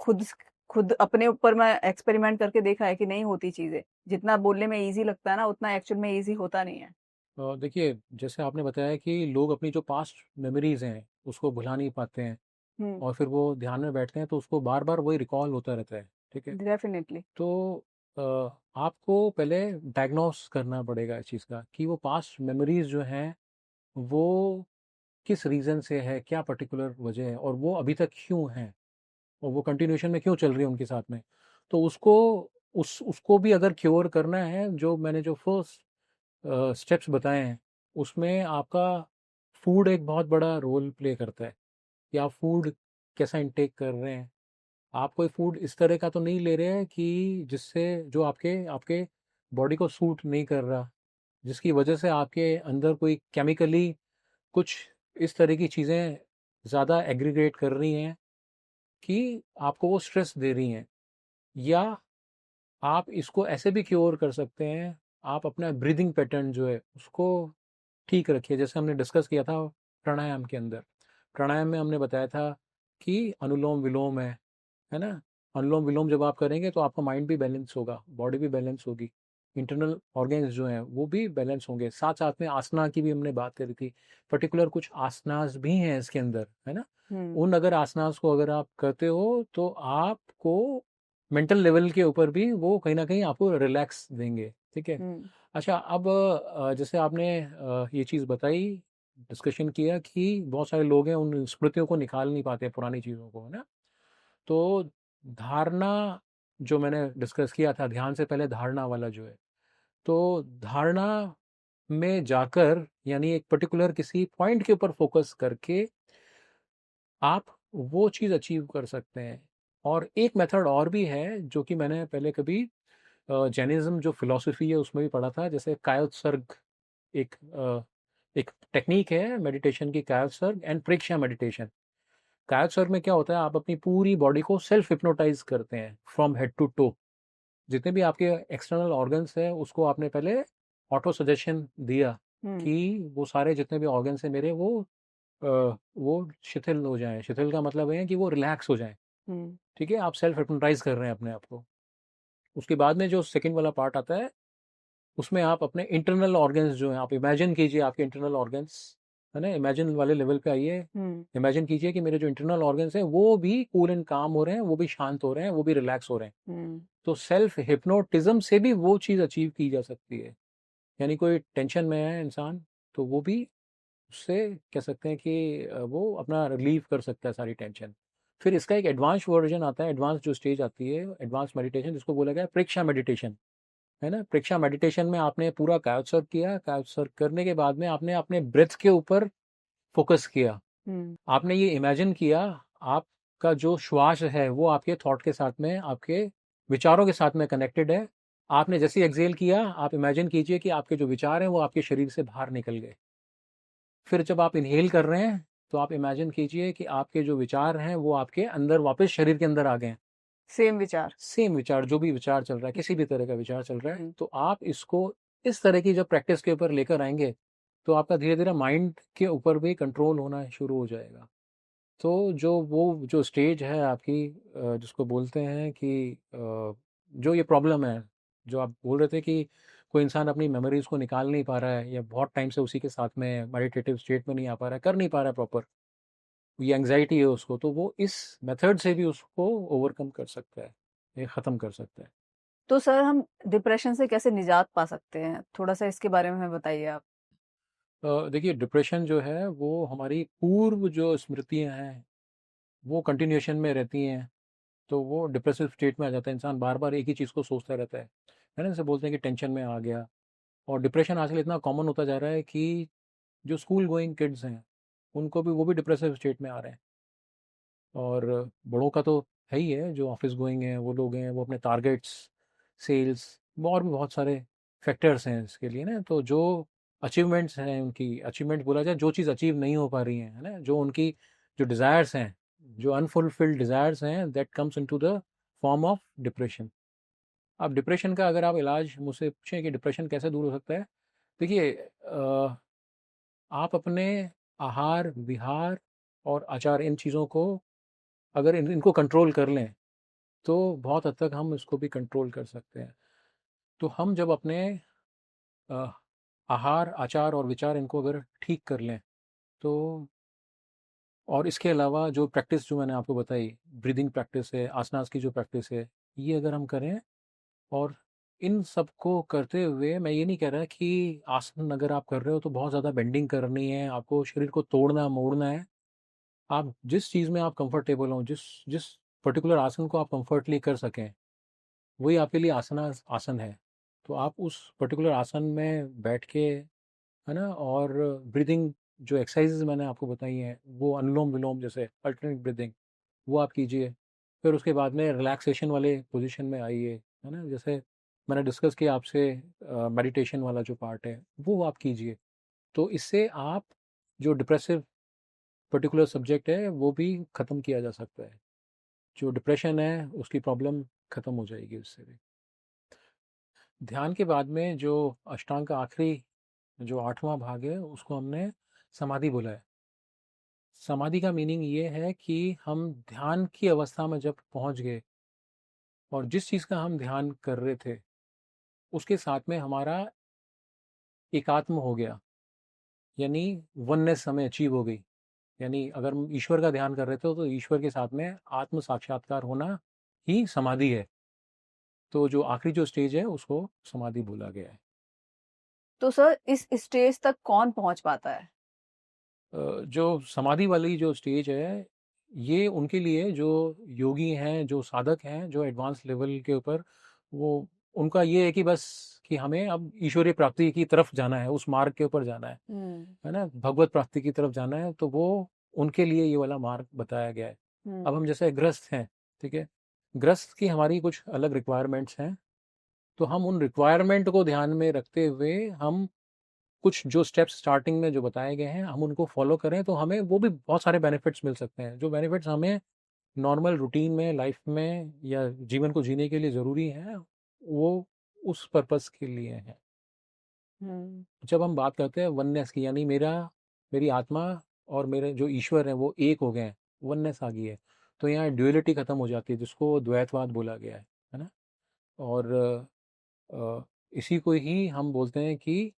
खुद अपने ऊपर मैं एक्सपेरिमेंट करके देखा है कि नहीं होती चीज़ें। जितना बोलने में ईज़ी लगता है ना, उतना एक्चुअल में ईज़ी होता नहीं है। देखिए, जैसे आपने बताया कि लोग अपनी जो पास्ट मेमोरीज हैं उसको भुला नहीं पाते हैं, हुँ, और फिर वो ध्यान में बैठते हैं तो उसको बार बार वही रिकॉल होता रहता है। ठीक है, डेफ़िनिटली। तो अ, आपको पहले डायग्नोस करना पड़ेगा इस चीज़ का कि वो पास्ट मेमोरीज जो हैं वो किस रीज़न से है, क्या पर्टिकुलर वजह है, और वो अभी तक क्यों हैं, और वो कंटिन्यूएशन में क्यों चल रही है उनके साथ में। तो उसको भी अगर क्योर करना है, जो मैंने जो फर्स्ट स्टेप्स बताए हैं, उसमें आपका फूड एक बहुत बड़ा रोल प्ले करता है कि आप फूड कैसा इंटेक कर रहे हैं। आप कोई फूड इस तरह का तो नहीं ले रहे हैं कि जिससे जो आपके आपके बॉडी को सूट नहीं कर रहा, जिसकी वजह से आपके अंदर कोई केमिकली कुछ इस तरह की चीज़ें ज़्यादा एग्रीगेट कर रही हैं कि आपको वो स्ट्रेस दे रही हैं। या आप इसको ऐसे भी क्योर कर सकते हैं, आप अपना ब्रीदिंग पैटर्न जो है उसको ठीक रखिए। जैसे हमने डिस्कस किया था प्राणायाम के अंदर, प्राणायाम में हमने बताया था कि अनुलोम विलोम है ना। अनुलोम विलोम जब आप करेंगे तो आपका माइंड भी बैलेंस होगा, बॉडी भी बैलेंस होगी। इंटरनल ऑर्गन्स जो हैं वो भी बैलेंस होंगे। साथ साथ में आसना की भी हमने बात करी थी, पर्टिकुलर कुछ आसनास भी हैं इसके अंदर, है ना। हम्म। उन अगर आसनास को अगर आप करते हो तो आपको मेंटल लेवल के ऊपर भी वो कहीं ना कहीं आपको रिलैक्स देंगे, ठीक है। हम्म। अच्छा, अब जैसे आपने ये चीज़ बताई, डिस्कशन किया कि बहुत सारे लोग हैं उन स्मृतियों को निकाल नहीं पाते पुरानी चीज़ों को, है ना। तो धारणा जो मैंने डिस्कस किया था, ध्यान से पहले धारणा वाला जो है, तो धारणा में जाकर यानी एक पर्टिकुलर किसी पॉइंट के ऊपर फोकस करके आप वो चीज़ अचीव कर सकते हैं। और एक मेथड और भी है जो कि मैंने पहले कभी जैनिज्म जो फिलॉसफी है उसमें भी पढ़ा था, जैसे कायोत्सर्ग, एक एक टेक्निक है मेडिटेशन की, कायोत्सर्ग एंड प्रेक्षा मेडिटेशन। कायोत्सर्ग में क्या होता है, आप अपनी पूरी बॉडी को सेल्फ हिप्नोटाइज करते हैं फ्रॉम हेड टू टो। जितने भी आपके एक्सटर्नल ऑर्गन्स हैं उसको आपने पहले ऑटो सजेशन दिया हम्म। कि वो सारे जितने भी ऑर्गन्स हैं मेरे वो शिथिल हो जाएं। शिथिल का मतलब है कि वो रिलैक्स हो जाएं, हम्म। ठीक है। आप सेल्फ हिप्नोटाइज कर रहे हैं अपने आप को। उसके बाद में जो सेकंड वाला पार्ट आता है, उसमें आप अपने इंटरनल ऑर्गन्स जो हैं, आप इमेजिन कीजिए आपके इंटरनल ऑर्गन्स, है ना। इमेजिन वाले लेवल पे आइए। हम्म। इमेजिन कीजिए कि मेरे जो इंटरनल ऑर्गन्स हैं वो भी कूल एंड काम हो रहे हैं, वो भी शांत हो रहे हैं, वो भी रिलैक्स हो रहे हैं। हम्म। तो सेल्फ हिप्नोटिज्म से भी वो चीज़ अचीव की जा सकती है। यानी कोई टेंशन में है इंसान, तो वो भी उससे कह सकते हैं कि वो अपना रिलीव कर सकता है सारी टेंशन। फिर इसका एक एडवांस वर्जन आता है, एडवांस जो स्टेज आती है, एडवांस मेडिटेशन, जिसको बोला गया है प्रेक्षा मेडिटेशन, है ना। प्रेक्षा मेडिटेशन में आपने पूरा कायोत्सर्ग किया, कायोत्सर्ग करने के बाद में आपने अपने ब्रेथ के ऊपर फोकस किया। हम्म। आपने ये इमेजिन किया आपका जो श्वास है वो आपके थॉट के साथ में, आपके विचारों के साथ में कनेक्टेड है। आपने जैसे ही एक्सेल किया, आप इमेजिन कीजिए कि आपके जो विचार हैं वो आपके शरीर से बाहर निकल गए। फिर जब आप इनहेल कर रहे हैं तो आप इमेजिन कीजिए कि आपके जो विचार हैं वो आपके अंदर वापस शरीर के अंदर आ गए हैं। सेम विचार। सेम विचार, जो भी विचार चल रहा है, किसी भी तरह का विचार चल रहा है, हम्म। तो आप इसको इस तरह की जब प्रैक्टिस के ऊपर लेकर आएंगे तो आपका धीरे धीरे माइंड के ऊपर भी कंट्रोल होना शुरू हो जाएगा। तो जो वो जो स्टेज है आपकी, जिसको बोलते हैं कि जो ये प्रॉब्लम है, जो आप बोल रहे थे कि कोई इंसान अपनी मेमोरीज को निकाल नहीं पा रहा है या बहुत टाइम से उसी के साथ में मेडिटेटिव स्टेट में नहीं आ पा रहा है, कर नहीं पा रहा है प्रॉपर, ये एंग्जाइटी है उसको, तो वो इस मेथड से भी उसको ओवरकम कर सकता है, ये ख़त्म कर सकता है। तो सर हम डिप्रेशन से कैसे निजात पा सकते हैं, थोड़ा सा इसके बारे में हमें बताइए आप। देखिए, डिप्रेशन जो है वो हमारी पूर्व जो स्मृतियां हैं वो कंटिन्यूएशन में रहती हैं, तो वो डिप्रेसिव स्टेट में आ जाता है। इंसान बार बार एक ही चीज़ को सोचता रहता है ना। जैसे बोलते हैं कि टेंशन में आ गया। और डिप्रेशन आजकल इतना कॉमन होता जा रहा है कि जो स्कूल गोइंग किड्स हैं उनको भी, वो भी डिप्रेसिव स्टेट में आ रहे हैं। और बड़ों का तो है ही है, जो ऑफिस गोइंग हैं वो लोग हैं, वो अपने टारगेट्स, सेल्स, और भी बहुत सारे फैक्टर्स हैं इसके लिए ना। तो जो अचीवमेंट्स हैं, उनकी अचीवमेंट बोला जाए, जो चीज़ अचीव नहीं हो पा रही है ना, जो उनकी जो डिज़ायर्स हैं, जो अनफुलफिल्ड डिज़ायर्स हैं, that comes into the form of depression. अब डिप्रेशन का अगर आप इलाज मुझसे पूछें कि डिप्रेशन कैसे दूर हो सकता है, देखिए, आप अपने आहार विहार और आचार, इन चीज़ों को अगर इनको कंट्रोल कर लें तो बहुत हद तक हम इसको भी कंट्रोल कर सकते हैं। तो हम जब अपने अ, आहार आचार और विचार इनको अगर ठीक कर लें तो, और इसके अलावा जो प्रैक्टिस जो मैंने आपको बताई, ब्रीदिंग प्रैक्टिस है, आसनास की जो प्रैक्टिस है, ये अगर हम करें, और इन सब को करते हुए, मैं ये नहीं कह रहा कि आसन अगर आप कर रहे हो तो बहुत ज़्यादा बेंडिंग करनी है, आपको शरीर को तोड़ना मोड़ना है। आप जिस चीज़ में आप कंफर्टेबल हो, जिस जिस पर्टिकुलर आसन को आप कंफर्टली कर सकें, वही आपके लिए आसना आसन है। तो आप उस पर्टिकुलर आसन में बैठ के, है ना, और ब्रीदिंग जो एक्सरसाइजेज मैंने आपको बताई हैं, वो अनुलोम विलोम जैसे अल्टरनेट ब्रीदिंग, वो आप कीजिए। फिर उसके बाद में रिलैक्सेशन वाले पोजीशन में आइए, है ना। जैसे मैंने डिस्कस किया आपसे, मेडिटेशन वाला जो पार्ट है वो आप कीजिए। तो इससे आप जो डिप्रेसिव पर्टिकुलर सब्जेक्ट है वो भी ख़त्म किया जा सकता है। जो डिप्रेशन है उसकी प्रॉब्लम ख़त्म हो जाएगी उससे भी। ध्यान के बाद में जो अष्टांग का आखिरी जो 8वां भाग है उसको हमने समाधि बोला है। समाधि का मीनिंग ये है कि हम ध्यान की अवस्था में जब पहुंच गए और जिस चीज़ का हम ध्यान कर रहे थे उसके साथ में हमारा एकात्म हो गया, यानी वननेस हमें अचीव हो गई। यानी अगर हम ईश्वर का ध्यान कर रहे थे तो ईश्वर के साथ में आत्म साक्षात्कार होना ही समाधि है। तो जो आखिरी जो स्टेज है उसको समाधि बोला गया है। तो सर इस स्टेज तक कौन पहुंच पाता है? जो समाधि वाली जो स्टेज है, ये उनके लिए जो योगी हैं, जो साधक हैं, जो एडवांस लेवल के ऊपर, वो उनका ये है कि बस कि हमें अब ईश्वरीय प्राप्ति की तरफ जाना है, उस मार्ग के ऊपर जाना हम्म। है ना, भगवत प्राप्ति की तरफ जाना है, तो वो उनके लिए ये वाला मार्ग बताया गया है। अब हम हम्म। जैसे ग्रस्त हैं, ठीक है, ग्रस्त की हमारी कुछ अलग रिक्वायरमेंट्स हैं, तो हम उन रिक्वायरमेंट को ध्यान में रखते हुए हम कुछ जो स्टेप्स स्टार्टिंग में जो बताए गए हैं हम उनको फॉलो करें तो हमें वो भी बहुत सारे बेनिफिट्स मिल सकते हैं, जो बेनिफिट्स हमें नॉर्मल रूटीन में लाइफ में या जीवन को जीने के लिए ज़रूरी हैं, वो उस पर्पस के लिए हैं। हम्म। जब हम बात करते हैं वननेस की, यानी मेरी आत्मा और मेरे जो ईश्वर हैं वो एक हो गए हैं, वननेस आ गई है, तो यहाँ ड्यूअलिटी खत्म हो जाती है, जिसको द्वैतवाद बोला गया है ना। और अ, इसी को ही हम बोलते हैं कि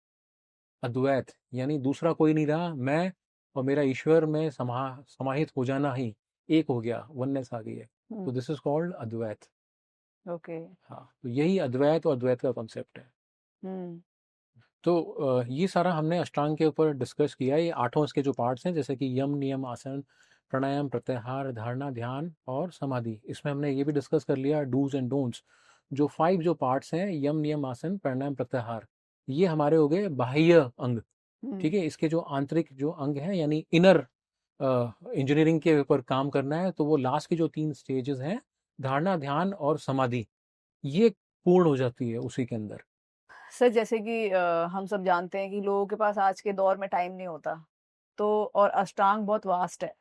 अद्वैत, यानी दूसरा कोई नहीं रहा, मैं और मेरा ईश्वर में समाहित हो जाना ही एक हो गया, वननेस आ गई है। तो hmm. This is called Advaita. Okay. हाँ, तो यही अद्वैत और अद्वैत का कॉन्सेप्ट है। हम्म। तो ये सारा हमने अष्टांग के ऊपर डिस्कस किया। ये आठों इसके जो पार्ट्स हैं, जैसे कि यम, नियम, आसन, प्राणायाम, प्रत्याहार, धारणा, ध्यान और समाधि, इसमें हमने ये भी डिस्कस कर लिया डूज एंड डोंट्स। जो 5 जो पार्ट्स हैं, यम, नियम, आसन, प्राणायाम, प्रत्याहार, ये हमारे हो गए बाह्य अंग। हम्म। ठीक है, इसके जो आंतरिक जो अंग हैं, यानी इनर इंजीनियरिंग के ऊपर काम करना है, तो वो लास्ट के जो 3 स्टेजेस हैं, धारणा, ध्यान और समाधि, ये पूर्ण हो जाती है उसी के अंदर। सर जैसे कि हम सब जानते हैं कि लोगों के पास आज के दौर में टाइम नहीं होता, तो और अष्टांग बहुत वास्ट है,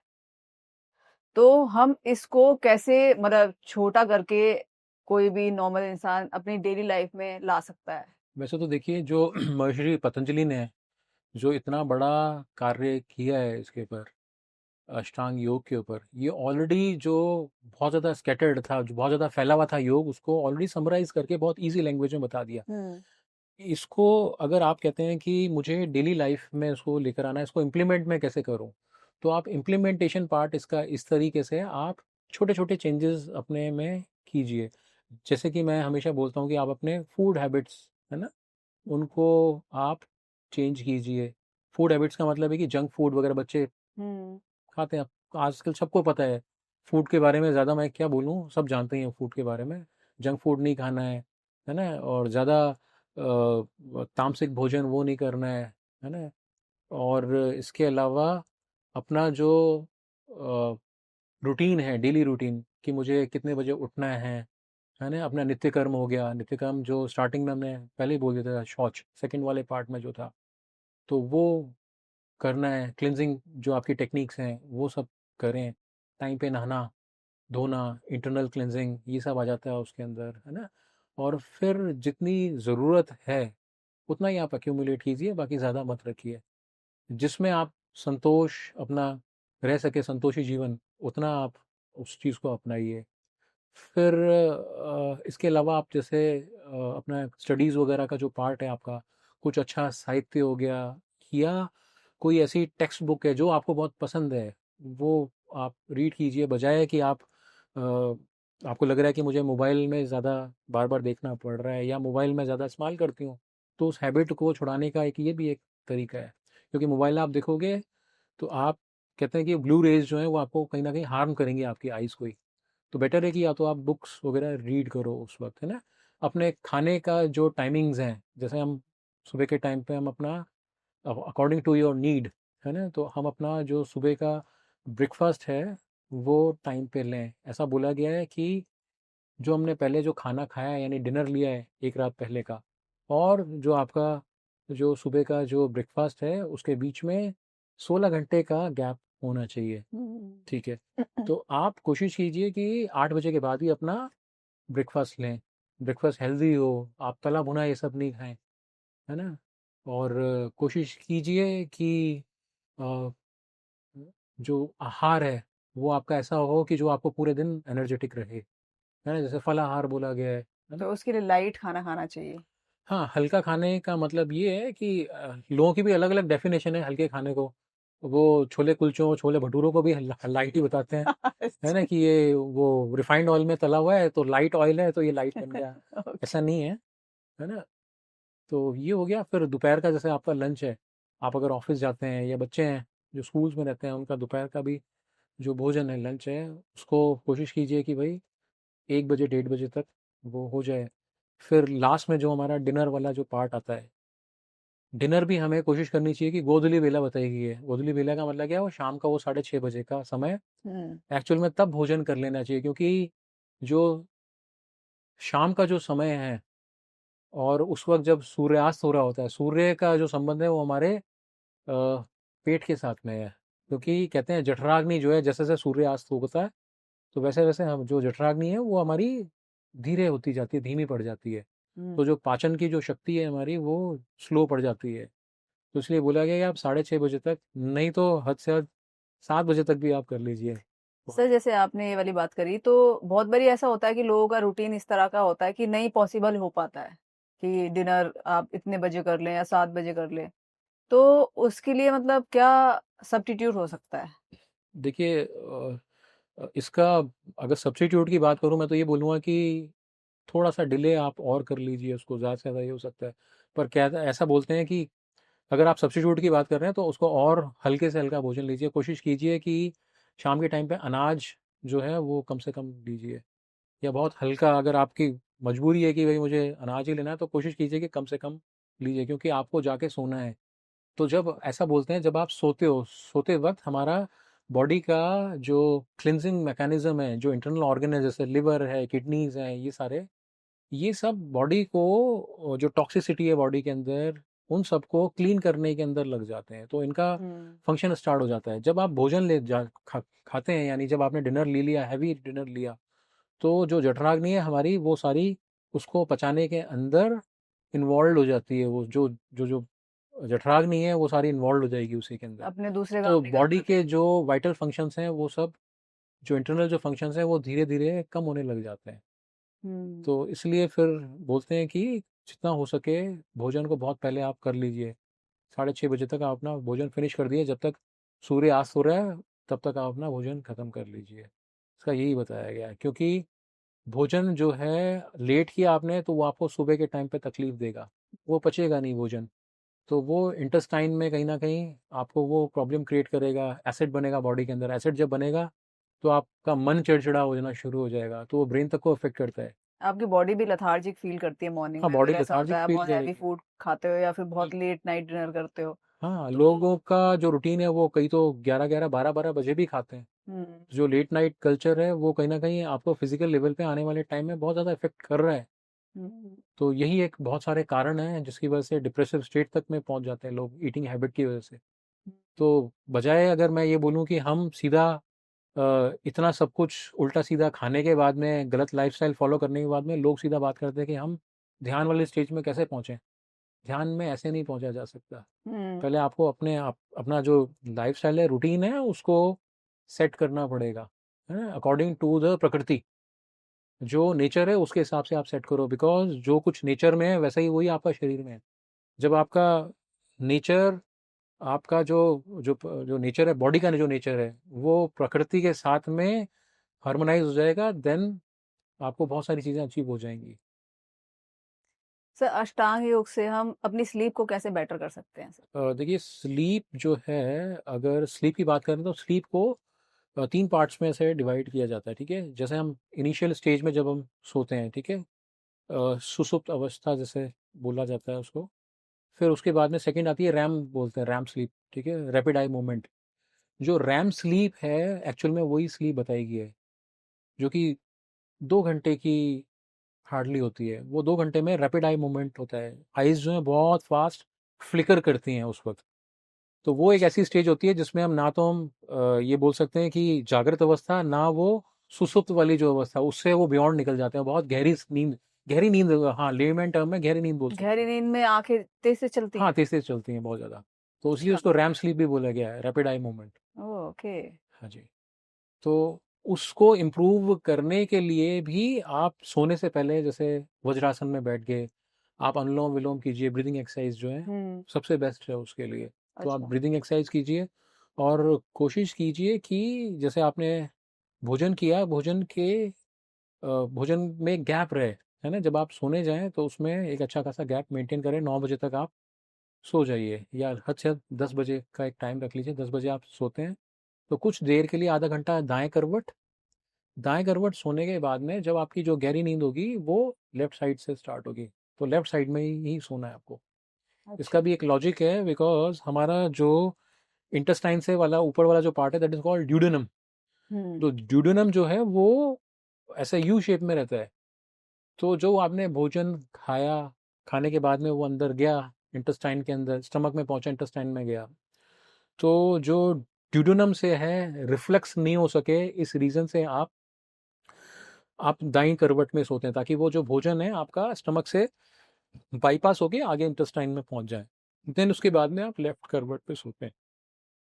तो हम इसको कैसे मतलब छोटा करके कोई भी नॉर्मल इंसान अपनी डेली लाइफ में ला सकता है? वैसे तो देखिए, जो महर्षि पतंजलि ने जो इतना बड़ा कार्य किया है इसके ऊपर, अष्टांग योग के ऊपर, ये ऑलरेडी जो बहुत ज़्यादा स्कैटर्ड था, जो बहुत ज़्यादा फैला हुआ था योग, उसको ऑलरेडी समराइज करके बहुत इजी लैंग्वेज में बता दिया। हम्म। इसको अगर आप कहते हैं कि मुझे डेली लाइफ में इसको लेकर आना है, इसको इम्प्लीमेंट मैं कैसे करूं, तो आप इम्प्लीमेंटेशन पार्ट इसका इस तरीके से आप छोटे छोटे चेंजेस अपने में कीजिए। जैसे कि मैं हमेशा बोलता हूँ कि आप अपने फूड हैबिट्स, है ना, उनको आप चेंज कीजिए। फूड हैबिट्स का मतलब है कि जंक फूड वगैरह बच्चे हम्म। खाते हैं, आजकल सबको पता है फूड के बारे में, ज़्यादा मैं क्या बोलूँ, सब जानते हैं फूड के बारे में। जंक फूड नहीं खाना है ना, और ज़्यादा तामसिक भोजन वो नहीं करना है ना। और इसके अलावा अपना जो रूटीन है, डेली रूटीन, कि मुझे कितने बजे उठना है ना, अपना नित्य कर्म हो गया, नित्य कर्म जो स्टार्टिंग में हमने पहले ही बोल दिया था, शौच सेकंड वाले पार्ट में जो था, तो वो करना है। क्लिनजिंग जो आपकी टेक्निक्स हैं वो सब करें, टाइम पे नहाना धोना, इंटरनल क्लिनजिंग, ये सब आ जाता है उसके अंदर, है ना। और फिर जितनी ज़रूरत है उतना ही आप एक्यूमुलेट कीजिए, बाकी ज़्यादा मत रखिए। जिसमें आप संतोष अपना रह सके, संतोषी जीवन, उतना आप उस चीज़ को अपनाइए। फिर इसके अलावा आप जैसे अपना स्टडीज़ वगैरह का जो पार्ट है आपका, कुछ अच्छा साहित्य हो गया, या कोई ऐसी टेक्स्ट बुक है जो आपको बहुत पसंद है, वो आप रीड कीजिए, बजाय कि आप आपको लग रहा है कि मुझे मोबाइल में ज़्यादा बार बार देखना पड़ रहा है या मोबाइल में ज़्यादा इस्तेमाल करती हूँ, तो उस हैबिट को छुड़ाने का एक ये भी एक तरीका है। क्योंकि मोबाइल आप देखोगे तो आप कहते हैं कि ब्लू रेज जो है वो आपको कहीं ना कहीं हार्म करेंगे आपकी आइज़ को ही। तो बेटर है कि या तो आप बुक्स वगैरह रीड करो उस वक्त, है ना। अपने खाने का जो टाइमिंग्स हैं, जैसे हम सुबह के टाइम पे हम अपना अकॉर्डिंग टू योर नीड, है ना, तो हम अपना जो सुबह का ब्रेकफास्ट है वो टाइम पे लें। ऐसा बोला गया है कि जो हमने पहले जो खाना खाया है, यानी डिनर लिया है एक रात पहले का, और जो आपका जो सुबह का जो ब्रेकफास्ट है उसके बीच में 16 घंटे का गैप होना चाहिए। हम्म। ठीक है, तो आप कोशिश कीजिए कि 8 बजे के बाद ही अपना ब्रेकफास्ट लें। ब्रेकफास्ट हेल्दी हो, आप तला भुना ये सब नहीं खाएं, है ना। और कोशिश कीजिए कि अ, जो आहार है वो आपका ऐसा हो कि जो आपको पूरे दिन एनर्जेटिक रहे, है ना, जैसे फलाहार बोला गया है ना। तो उसके लिए लाइट खाना खाना चाहिए। हाँ, हल्का खाने का मतलब ये है कि लोगों की भी अलग-अलग डेफ़िनेशन है हल्के खाने को। वो छोले कुलचों, छोले भटूरों को भी लाइट ही बताते हैं, है ना? कि ये वो रिफाइंड ऑयल में तला हुआ है, तो लाइट ऑयल है, तो ये लाइट बन गया। ओके। ऐसा नहीं है ना? तो ये हो गया। फिर दोपहर का जैसे आपका लंच है, आप अगर ऑफ़िस जाते हैं या बच्चे हैं जो स्कूल्स में रहते हैं, उनका दोपहर का भी जो भोजन है, लंच है, उसको कोशिश कीजिए कि भई 1 बजे, 1:30 बजे तक वो हो जाए। फिर लास्ट में जो हमारा डिनर वाला जो पार्ट आता है, डिनर भी हमें कोशिश करनी चाहिए कि गोधूली बेला बताई गई है। गोधूली बेला का मतलब क्या है? वो शाम का वो 6:30 बजे का समय हुँ, एक्चुअल में तब भोजन कर लेना चाहिए, क्योंकि जो शाम का जो समय है और उस वक़्त जब सूर्यास्त हो रहा होता है, सूर्य का जो संबंध है वो हमारे पेट के साथ में है। क्योंकि कहते हैं जठराग्नि जो है, जैसे-जैसे सूर्यास्त होता है, तो वैसे-वैसे हम जो जठराग्नि है वो हमारी धीरे होती जाती है, धीमी पड़ जाती है। हुँ। तो जो पाचन की जो शक्ति है हमारी वो स्लो पड़ जाती है। तो इसलिए बोला गया कि आप 6:30 बजे तक, नहीं तो हद से हद 7 बजे तक भी आप कर लीजिए। सर जैसे आपने ये वाली बात करी तो बहुत बारी ऐसा होता है कि लोगों का रूटीन इस तरह का होता है कि नहीं पॉसिबल हो पाता है कि डिनर आप इतने बजे कर लें या 7 बजे कर लें। तो उसके लिए मतलब क्या सब्स्टिट्यूट हो सकता है? देखिए इसका अगर सब्स्टिट्यूट की बात करूँ मैं तो ये बोलूँगा कि थोड़ा सा डिले आप और कर लीजिए उसको, ज़्यादा से ज़्यादा ये हो सकता है। पर क्या ऐसा बोलते हैं कि अगर आप सब्स्टिट्यूट की बात कर रहे हैं तो उसको और हल्के से हल्का भोजन लीजिए। कोशिश कीजिए कि शाम के टाइम पे अनाज जो है वो कम से कम लीजिए, या बहुत हल्का, अगर आपकी मजबूरी है कि भाई मुझे अनाज ही लेना है, तो कोशिश कीजिए कि कम से कम लीजिए, क्योंकि आपको जाके सोना है। तो जब ऐसा बोलते हैं, जब आप सोते हो, सोते वक्त हमारा बॉडी का जो क्लिनजिंग मैकेनिज्म है, जो इंटरनल ऑर्गन है, जैसे लिवर है, किडनीज हैं, ये सारे, ये सब बॉडी को जो टॉक्सिसिटी है बॉडी के अंदर, उन सबको क्लीन करने के अंदर लग जाते हैं, तो इनका हुँ, फंक्शन स्टार्ट हो जाता है जब आप भोजन खाते हैं। यानी जब आपने डिनर ले लिया, हैवी डिनर लिया, तो जो जठराग्नि है हमारी वो सारी उसको पचाने के अंदर इन्वॉल्व हो जाती है। वो जो जो जो जठराग्नि है वो सारी इन्वॉल्व हो जाएगी उसी के अंदर। अपने दूसरे काम तो नहीं कर बॉडी पाते। के जो वाइटल फंक्शंस हैं वो सब, जो इंटरनल जो फंक्शंस हैं वो धीरे धीरे कम होने लग जाते हैं। हुँ, तो इसलिए फिर बोलते हैं कि जितना हो सके भोजन को बहुत पहले आप कर लीजिए। 6:30 बजे तक आप अपना भोजन फिनिश कर दिए, जब तक सूर्य अस्त हो रहा है तब तक आप अपना भोजन खत्म कर लीजिए। इसका यही बताया गया है, क्योंकि भोजन जो है लेट किया आपने तो वो आपको सुबह के टाइम पे तकलीफ देगा, वो पचेगा नहीं भोजन। तो वो इंटेस्टाइन में कहीं ना कहीं आपको वो प्रॉब्लम क्रिएट करेगा, एसिड बनेगा बॉडी के अंदर। एसिड जब बनेगा तो आपका मन चिड़चिड़ा हो जाना शुरू हो जाएगा, तो वो ब्रेन तक को अफेक्ट करता है। आपकी बॉडी भी लेथार्जिक फ़ील करती है मॉर्निंग हाँ, में बॉडी अगर ऐसा लेथार्जिक होता है, आप फील बहुत हेवी करेगी। फूड खाते हो या फिर बहुत लेट नाइट डिनर करते हो। हाँ, तो लोगों का जो रूटीन है वो कई तो 11-11, 12-12 बजे भी खाते हैं। हुँ, जो लेट नाइट कल्चर है वो कहीं ना कहीं आपको फिजिकल लेवल पे आने वाले टाइम में बहुत ज़्यादा इफेक्ट कर रहा है। हुँ, तो यही एक बहुत सारे कारण हैं जिसकी वजह से डिप्रेसिव स्टेट तक में पहुंच जाते हैं लोग, ईटिंग हैबिट की वजह से। हुँ। तो बजाय अगर मैं ये बोलूं कि हम सीधा इतना सब कुछ उल्टा सीधा खाने के बाद में, गलत लाइफस्टाइल फॉलो करने के बाद में, लोग सीधा बात करते हैं कि हम ध्यान वाले स्टेज में कैसे पहुंचे। ध्यान में ऐसे नहीं पहुंचा जा सकता। हुँ। पहले आपको अपना जो लाइफस्टाइल है, रूटीन है, उसको सेट करना पड़ेगा, है ना, अकॉर्डिंग टू द प्रकृति। जो नेचर है उसके हिसाब से आप सेट करो, बिकॉज जो कुछ नेचर में है वैसा ही वही आपका शरीर में है। जब आपका नेचर, आपका जो जो जो नेचर है, बॉडी का जो नेचर है, वो प्रकृति के साथ में हार्मोनाइज हो जाएगा, देन आपको बहुत सारी चीज़ें अचीव हो जाएंगी। सर अष्टांग योग से हम अपनी स्लीप को कैसे बेटर कर सकते हैं सर? देखिए स्लीप जो है, अगर स्लीप की बात करें तो स्लीप को 3 पार्ट्स में से डिवाइड किया जाता है, ठीक है। जैसे हम इनिशियल स्टेज में जब हम सोते हैं, ठीक है, सुसुप्त अवस्था जैसे बोला जाता है उसको। फिर उसके बाद में सेकंड आती है रैम, बोलते हैं रैम स्लीप, ठीक है, रैपिड आई मूवमेंट। जो रैम स्लीप है एक्चुअल में वही स्लीप बताएगी है, जो कि 2 घंटे की हार्डली होती है। वो 2 घंटे में रैपिड आई मूवमेंट होता है, आइज जो है बहुत फास्ट फ्लिकर करती हैं उस वक्त। तो वो एक ऐसी स्टेज होती है जिसमें हम ना तो हम ये बोल सकते हैं कि जागृत अवस्था, ना वो सुसुप्त वाली जो अवस्था, उससे वो बियॉन्ड निकल जाते हैं, बहुत गहरी नींद। गहरी नींद, हाँ, लेमैन टर्म में गहरी नींद बोल सकते गहरी हैं। नींद में आँखें तेज़ से चलती हाँ, हैं? तेज तेज चलती हैं बहुत ज़्यादा। तो इसलिए अच्छा, उसको रैम स्लीप भी बोला गया है, रैपिड आई मूवमेंट। ओह! ओके। हाँ जी। तो उसको इम्प्रूव करने के लिए भी आप सोने से पहले जैसे वज्रासन में बैठ गए, आप अनुलोम विलोम कीजिए, ब्रीदिंग एक्सरसाइज जो है हुँ, सबसे बेस्ट है उसके लिए। तो आप अच्छा। ब्रीदिंग एक्सरसाइज कीजिए और कोशिश कीजिए कि जैसे आपने भोजन किया, भोजन में गैप रहे, है ना? जब आप सोने जाएँ तो उसमें एक अच्छा खासा गैप मेंटेन करें, 9 बजे तक आप सो जाइए या हद से हद 10 बजे का एक टाइम रख लीजिए, 10 बजे आप सोते हैं, तो कुछ देर के लिए आधा घंटा दाएँ करवट सोने के बाद में जब आपकी जो गहरी नींद होगी, वो लेफ्ट साइड से स्टार्ट होगी, तो लेफ्ट साइड में ही सोना है आपको। इसका अच्छा। भी एक लॉजिक है बिकॉज़ हमारा जो इंटेस्टाइन से वाला ऊपर वाला जो पार्ट है दैट इज़ कॉल्ड ड्यूडेनम। हुँ, तो ड्यूडेनम जो है वो ऐसे यू शेप में रहता है। तो जो आपने भोजन खाया, खाने के बाद में वो अंदर गया, इंटेस्टाइन के अंदर, स्टमक में पहुंचा, इंटेस्टाइन में गया, तो जो ड्यूडेनम से है रिफ्लेक्स नहीं हो सके, इस रीज़न से आप दाईं करवट में सोते हैं ताकि वो जो भोजन है आपका स्टमक से बाईपास होके आगे इंटेस्टाइन में पहुंच जाए। देन उसके बाद में आप लेफ्ट करवट पे सोते हैं।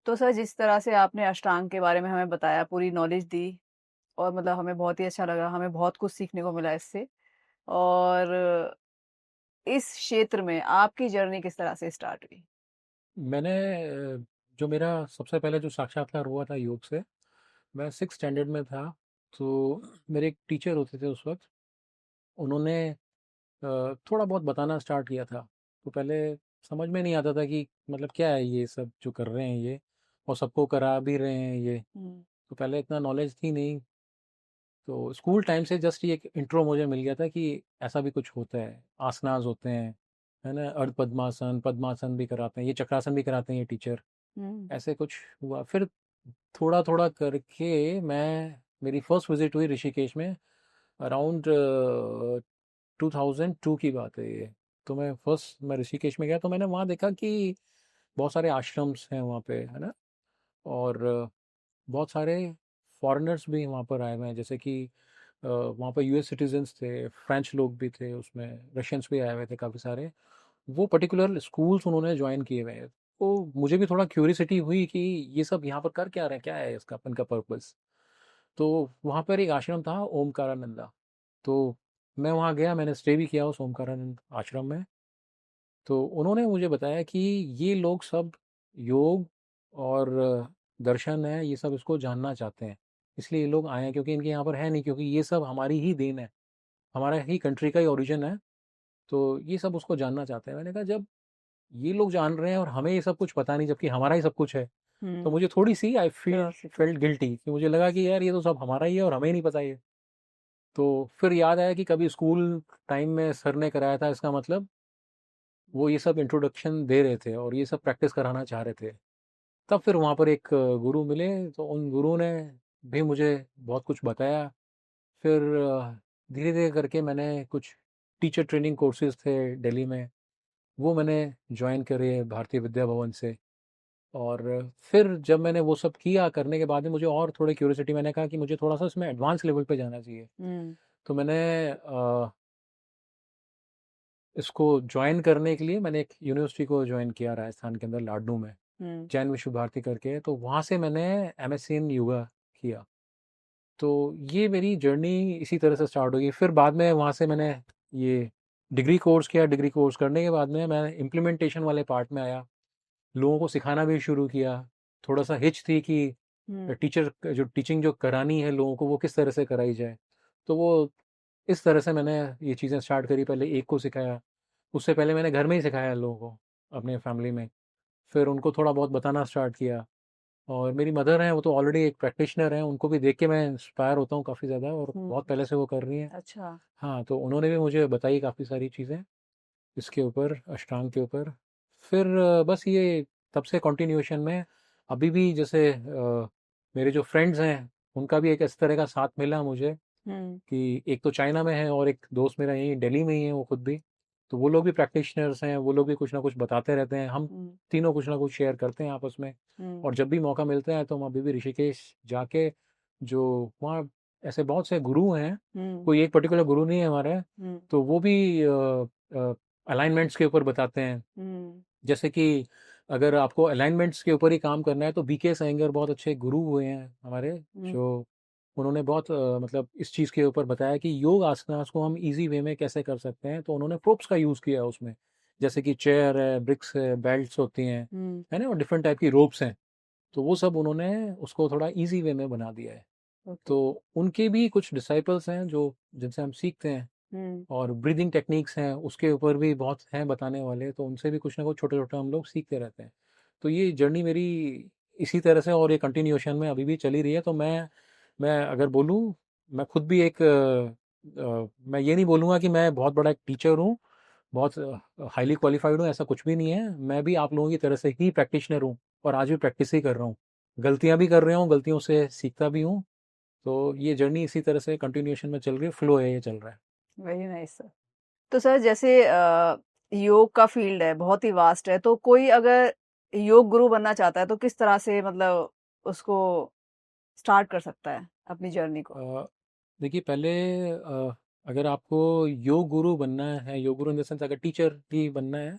तो सर जिस तरह से आपने अष्टांग के बारे में हमें बताया, पूरी नॉलेज दी और मतलब हमें बहुत ही अच्छा लगा, हमें बहुत कुछ सीखने को मिला इससे। और इस क्षेत्र में आपकी जर्नी किस तरह से स्टार्ट हुई? मैंने जो मेरा सबसे पहले जो साक्षात्कार हुआ था योग से, मैं 6 स्टैंडर्ड में था। तो मेरे एक टीचर होते थे उस वक्त, उन्होंने थोड़ा बहुत बताना स्टार्ट किया था। तो पहले समझ में नहीं आता था कि मतलब क्या है ये सब जो कर रहे हैं ये, और सबको करा भी रहे हैं ये। हुँ, तो पहले इतना नॉलेज थी नहीं। तो स्कूल टाइम से जस्ट ये एक इंट्रो मुझे मिल गया था कि ऐसा भी कुछ होता है, आसनास होते हैं, है ना? अर्ध पद्मासन, पद्मासन भी कराते हैं, ये चक्रासन भी कराते हैं ये टीचर। हुँ, ऐसे कुछ हुआ। फिर थोड़ा थोड़ा करके मेरी फर्स्ट विजिट हुई ऋषिकेश में, अराउंड 2002 की बात है ये। तो मैं ऋषिकेश में गया, तो मैंने वहाँ देखा कि बहुत सारे आश्रम्स हैं वहाँ पे, है ना? और बहुत सारे फॉरेनर्स भी वहाँ पर आए हुए हैं, जैसे कि वहाँ पर यूएस सिटीजन्स थे, फ्रेंच लोग भी थे उसमें, रशियंस भी आए हुए थे काफ़ी सारे। वो पर्टिकुलर स्कूल्स उन्होंने ज्वाइन किए हुए हैं। तो मुझे भी थोड़ा क्यूरियोसिटी हुई कि ये सब यहाँ पर कर क्या रहे हैं, क्या है इसका अपन का पर्पस। तो वहाँ पर एक आश्रम था ओमकारानंदा। तो मैं वहाँ गया, मैंने स्टे भी किया उस ओमकारानंद आश्रम में। तो उन्होंने मुझे बताया कि ये लोग सब योग और दर्शन है, ये सब इसको जानना चाहते हैं, इसलिए ये लोग आए हैं, क्योंकि इनके यहाँ पर है नहीं, क्योंकि ये सब हमारी ही देन है, हमारा ही कंट्री का ही ओरिजिन है। तो ये सब उसको जानना चाहते हैं। मैंने कहा जब ये लोग जान रहे हैं और हमें ये सब कुछ पता नहीं, जबकि हमारा ही सब कुछ है, तो हुँ, मुझे थोड़ी सी I feel curiosity. Felt guilty, कि मुझे लगा कि यार ये तो सब हमारा ही है और हमें ही नहीं पता ये। तो फिर याद आया कि कभी स्कूल टाइम में सर ने कराया था इसका, मतलब वो ये सब इंट्रोडक्शन दे रहे थे और ये सब प्रैक्टिस कराना चाह रहे थे। तब फिर वहाँ पर एक गुरु मिले, तो उन गुरु ने भी मुझे बहुत कुछ बताया। फिर धीरे धीरे करके मैंने कुछ टीचर ट्रेनिंग कोर्सेज थे दिल्ली में, वो मैंने ज्वाइन करे भारतीय विद्या भवन से। और फिर जब मैंने वो सब किया, करने के बाद में मुझे और थोड़ी क्यूरियोसिटी, मैंने कहा कि मुझे थोड़ा सा इसमें एडवांस लेवल पे जाना चाहिए। हुँ, तो मैंने इसको ज्वाइन करने के लिए मैंने एक यूनिवर्सिटी को ज्वाइन किया राजस्थान के अंदर, लाडनू में, हुँ, जैन विश्व भारती करके। तो वहाँ से मैंने एमएससी इन योगा किया। तो ये मेरी जर्नी इसी तरह से स्टार्ट होगी। फिर बाद में वहाँ से मैंने ये डिग्री कोर्स किया। डिग्री कोर्स करने के बाद में मैं इम्प्लीमेंटेशन वाले पार्ट में आया, लोगों को सिखाना भी शुरू किया। थोड़ा सा हिच थी कि हुँ, टीचर जो टीचिंग जो करानी है लोगों को, वो किस तरह से कराई जाए। तो वो इस तरह से मैंने ये चीज़ें स्टार्ट करी। पहले एक को सिखाया, उससे पहले मैंने घर में ही सिखाया लोगों को, अपने फैमिली में। फिर उनको थोड़ा बहुत बताना स्टार्ट किया। और मेरी मदर हैं, वो तो ऑलरेडी एक प्रैक्टिशनर हैं, उनको भी देख के मैं इंस्पायर होता हूँ काफ़ी ज़्यादा, और हुँ, बहुत पहले से वो कर रही हैं। अच्छा। हाँ, तो उन्होंने भी मुझे बताई काफ़ी सारी चीज़ें इसके ऊपर, अष्टांग के ऊपर। फिर बस ये तब से कंटिन्यूएशन में अभी भी, जैसे मेरे जो फ्रेंड्स हैं उनका भी एक इस तरह का साथ मिला मुझे, हुँ, कि एक तो चाइना में है और एक दोस्त मेरा यहीं दिल्ली में ही है वो खुद भी। तो वो लोग भी प्रैक्टिशनर्स हैं, वो लोग भी कुछ ना कुछ बताते रहते हैं, हम हुँ, तीनों कुछ ना कुछ शेयर करते हैं आपस में। हुँ, और जब भी मौका मिलता है तो हम अभी भी ऋषिकेश जाके, जो वहाँ ऐसे बहुत से गुरु हैं, हुँ, कोई एक पर्टिकुलर गुरु नहीं है हमारे, हुँ, तो वो भी अलाइनमेंट्स के ऊपर बताते हैं। हुँ, जैसे कि अगर आपको अलाइनमेंट्स के ऊपर ही काम करना है तो बीके सैंगर बहुत अच्छे गुरु हुए हैं हमारे, हुँ, जो उन्होंने बहुत मतलब इस चीज़ के ऊपर बताया कि योग आसनास को हम इजी वे में कैसे कर सकते हैं। तो उन्होंने प्रोप्स का यूज़ किया उसमें, जैसे कि चेयर है, ब्रिक्स है, बेल्ट्स होती हैं, हुँ, है ना, और डिफरेंट टाइप की रोप्स हैं। तो वो सब उन्होंने उसको थोड़ा इजी वे में बना दिया है। ओके। तो उनके भी कुछ डिसाइपल्स हैं जो जिनसे हम सीखते हैं, हुँ, और ब्रीदिंग टेक्निक्स हैं उसके ऊपर भी बहुत हैं बताने वाले, तो उनसे भी कुछ ना कुछ छोटे छोटे हम लोग सीखते रहते हैं। तो ये जर्नी मेरी इसी तरह से, और ये कंटिन्यूएशन में अभी भी चली रही है। तो मैं अगर बोलूँ, मैं खुद भी एक मैं ये नहीं बोलूँगा कि मैं बहुत बड़ा एक टीचर हूँ, बहुत हाईली क्वालिफाइड हूँ, ऐसा कुछ भी नहीं है। मैं भी आप लोगों की तरह से ही प्रैक्टिशनर हूँ, और आज भी प्रैक्टिस ही कर रहा हूँ। गलतियाँ भी कर रहा हूँ, गलतियों से सीखता भी हूँ। तो ये जर्नी इसी तरह से कंटिन्यूएशन में चल रही है, फ्लो है, ये चल रहा है। Very nice sir. तो सर जैसे योग का फ़ील्ड है, बहुत ही वास्ट है, तो कोई अगर योग गुरु बनना चाहता है, तो किस तरह से मतलब उसको स्टार्ट कर सकता है, अपनी जर्नी को? अ, देखिए पहले, अगर आपको योग गुरु बनना है, yoga guru in the sense अगर टीचर भी बनना है,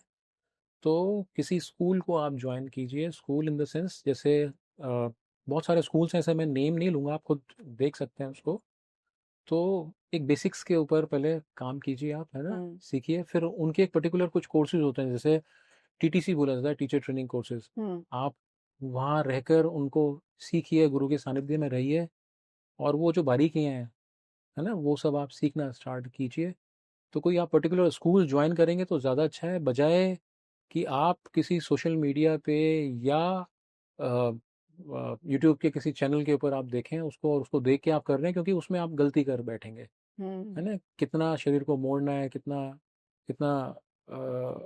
तो किसी स्कूल को आप ज्वाइन कीजिए। स्कूल इन द सेंस जैसे बहुत सारे स्कूल्स हैं, ऐसे मैं नेम नहीं लूँगा, आप खुद देख सकते हैं उसको। तो एक बेसिक्स के ऊपर पहले काम कीजिए आप, है ना, हुँ, सीखिए। फिर उनके एक पर्टिकुलर कुछ कोर्सेज होते हैं, जैसे टीटीसी बोला जाता है, टीचर ट्रेनिंग कोर्सेज। हुँ, आप वहाँ रहकर उनको सीखिए, गुरु के सानिध्य में रहिए, और वो जो बारीकियाँ हैं, है ना, वो सब आप सीखना स्टार्ट कीजिए। तो कोई आप पर्टिकुलर स्कूल ज्वाइन करेंगे तो ज़्यादा अच्छा है, बजाय कि आप किसी सोशल मीडिया पे या यूट्यूब के किसी चैनल के ऊपर आप देखें उसको, और उसको देख के आप कर रहे हैं, क्योंकि उसमें आप गलती कर बैठेंगे, हुँ, है ना। कितना शरीर को मोड़ना है, कितना कितना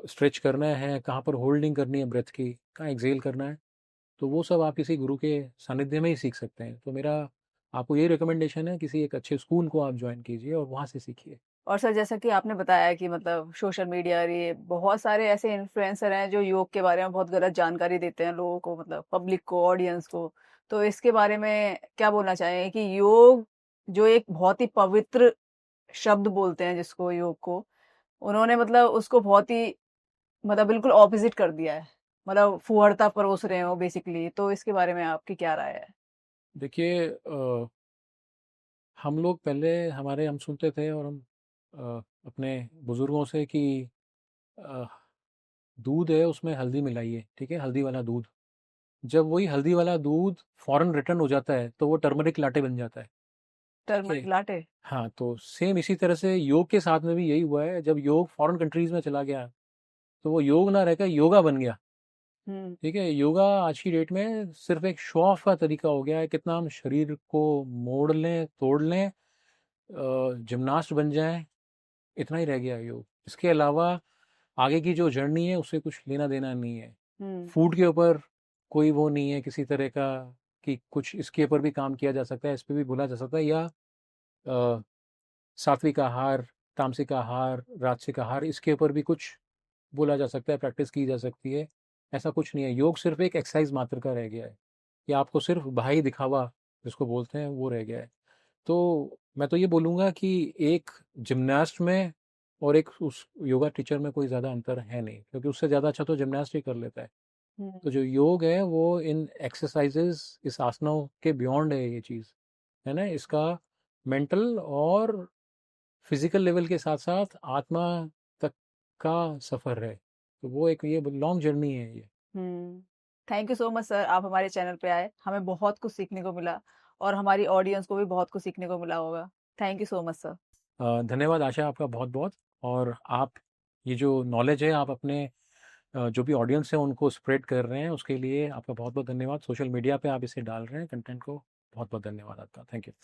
स्ट्रेच करना है, कहाँ पर होल्डिंग करनी है ब्रेथ की, कहाँ एक्सेल करना है। तो वो सब आप किसी गुरु के सानिध्य में ही सीख सकते हैं। तो मेरा आपको ये रिकमेंडेशन है, किसी एक अच्छे स्कूल को आप ज्वाइन कीजिए और वहाँ से सीखिए। और सर जैसा कि आपने बताया कि मतलब सोशल मीडिया और ये बहुत सारे ऐसे इन्फ्लुएंसर हैं जो योग के बारे में बहुत गलत जानकारी देते हैं लोगों को, मतलब पब्लिक को, ऑडियंस को। तो इसके बारे में क्या बोलना चाहेंगे कि योग जो एक बहुत ही पवित्र शब्द बोलते हैं जिसको, योग को, उन्होंने मतलब उसको बहुत ही मतलब बिल्कुल ऑपोजिट कर दिया है। मतलब फूहड़ता परोस रहे हैं वो बेसिकली। तो इसके बारे में आपकी क्या राय है? देखिए हम लोग पहले, हमारे हम सुनते थे, और हम अपने बुजुर्गों से कि अ, दूध है उसमें हल्दी मिलाइए, ठीक है, हल्दी वाला दूध। जब वही हल्दी वाला दूध फॉरेन रिटर्न हो जाता है तो वो टर्मरिक लाटे बन जाता है, ठीक टर्मरिक है। लाटे? हाँ, तो सेम इसी तरह से योग के साथ में भी यही हुआ है। जब योग फॉरेन कंट्रीज में चला गया तो वो योग ना रहकर योगा बन गया, हुँ, ठीक है। योगा आज की डेट में सिर्फ एक शो ऑफ का तरीका हो गया है, कितना हम शरीर को मोड़ लें, तोड़ लें, जिमनास्ट बन जाएं, इतना ही रह गया है योग। इसके अलावा आगे की जो जर्नी है उससे कुछ लेना देना नहीं है। हुँ, फूड के ऊपर कोई वो नहीं है किसी तरह का कि कुछ इसके ऊपर भी काम किया जा सकता है, इस पे भी बोला जा सकता है, या अ, सात्विक आहार, तामसिक आहार, राजसिक आहार, इसके ऊपर भी कुछ बोला जा सकता है, प्रैक्टिस की जा सकती है। ऐसा कुछ नहीं है, योग सिर्फ एक एक्सरसाइज मात्र का रह गया है, या आपको सिर्फ बाहरी दिखावा जिसको बोलते हैं वो रह गया है। तो मैं तो ये बोलूँगा कि एक जिमनास्ट में और एक उस योगा टीचर में कोई ज़्यादा अंतर है नहीं, क्योंकि उससे ज़्यादा अच्छा तो जिमनास्ट ही कर लेता है। हुँ, तो जो योग है वो इन एक्सरसाइजेस, इस आसनों के बियॉन्ड है ये चीज़, है ना। इसका मेंटल और फिजिकल लेवल के साथ साथ आत्मा तक का सफ़र है। तो वो एक ये लॉन्ग जर्नी है ये। हुँ। Thank you so much sir, आप हमारे चैनल पे आए। हमें बहुत कुछ सीखने को मिला और हमारी ऑडियंस को भी बहुत कुछ सीखने को मिला होगा। Thank you so much sir. धन्यवाद आशा, आपका बहुत बहुत। और आप ये जो नॉलेज है आप अपने जो भी ऑडियंस है उनको स्प्रेड कर रहे हैं, उसके लिए आपका बहुत बहुत धन्यवाद। सोशल मीडिया पे आप इसे डाल रहे हैं कंटेंट को, बहुत बहुत धन्यवाद आपका। Thank you.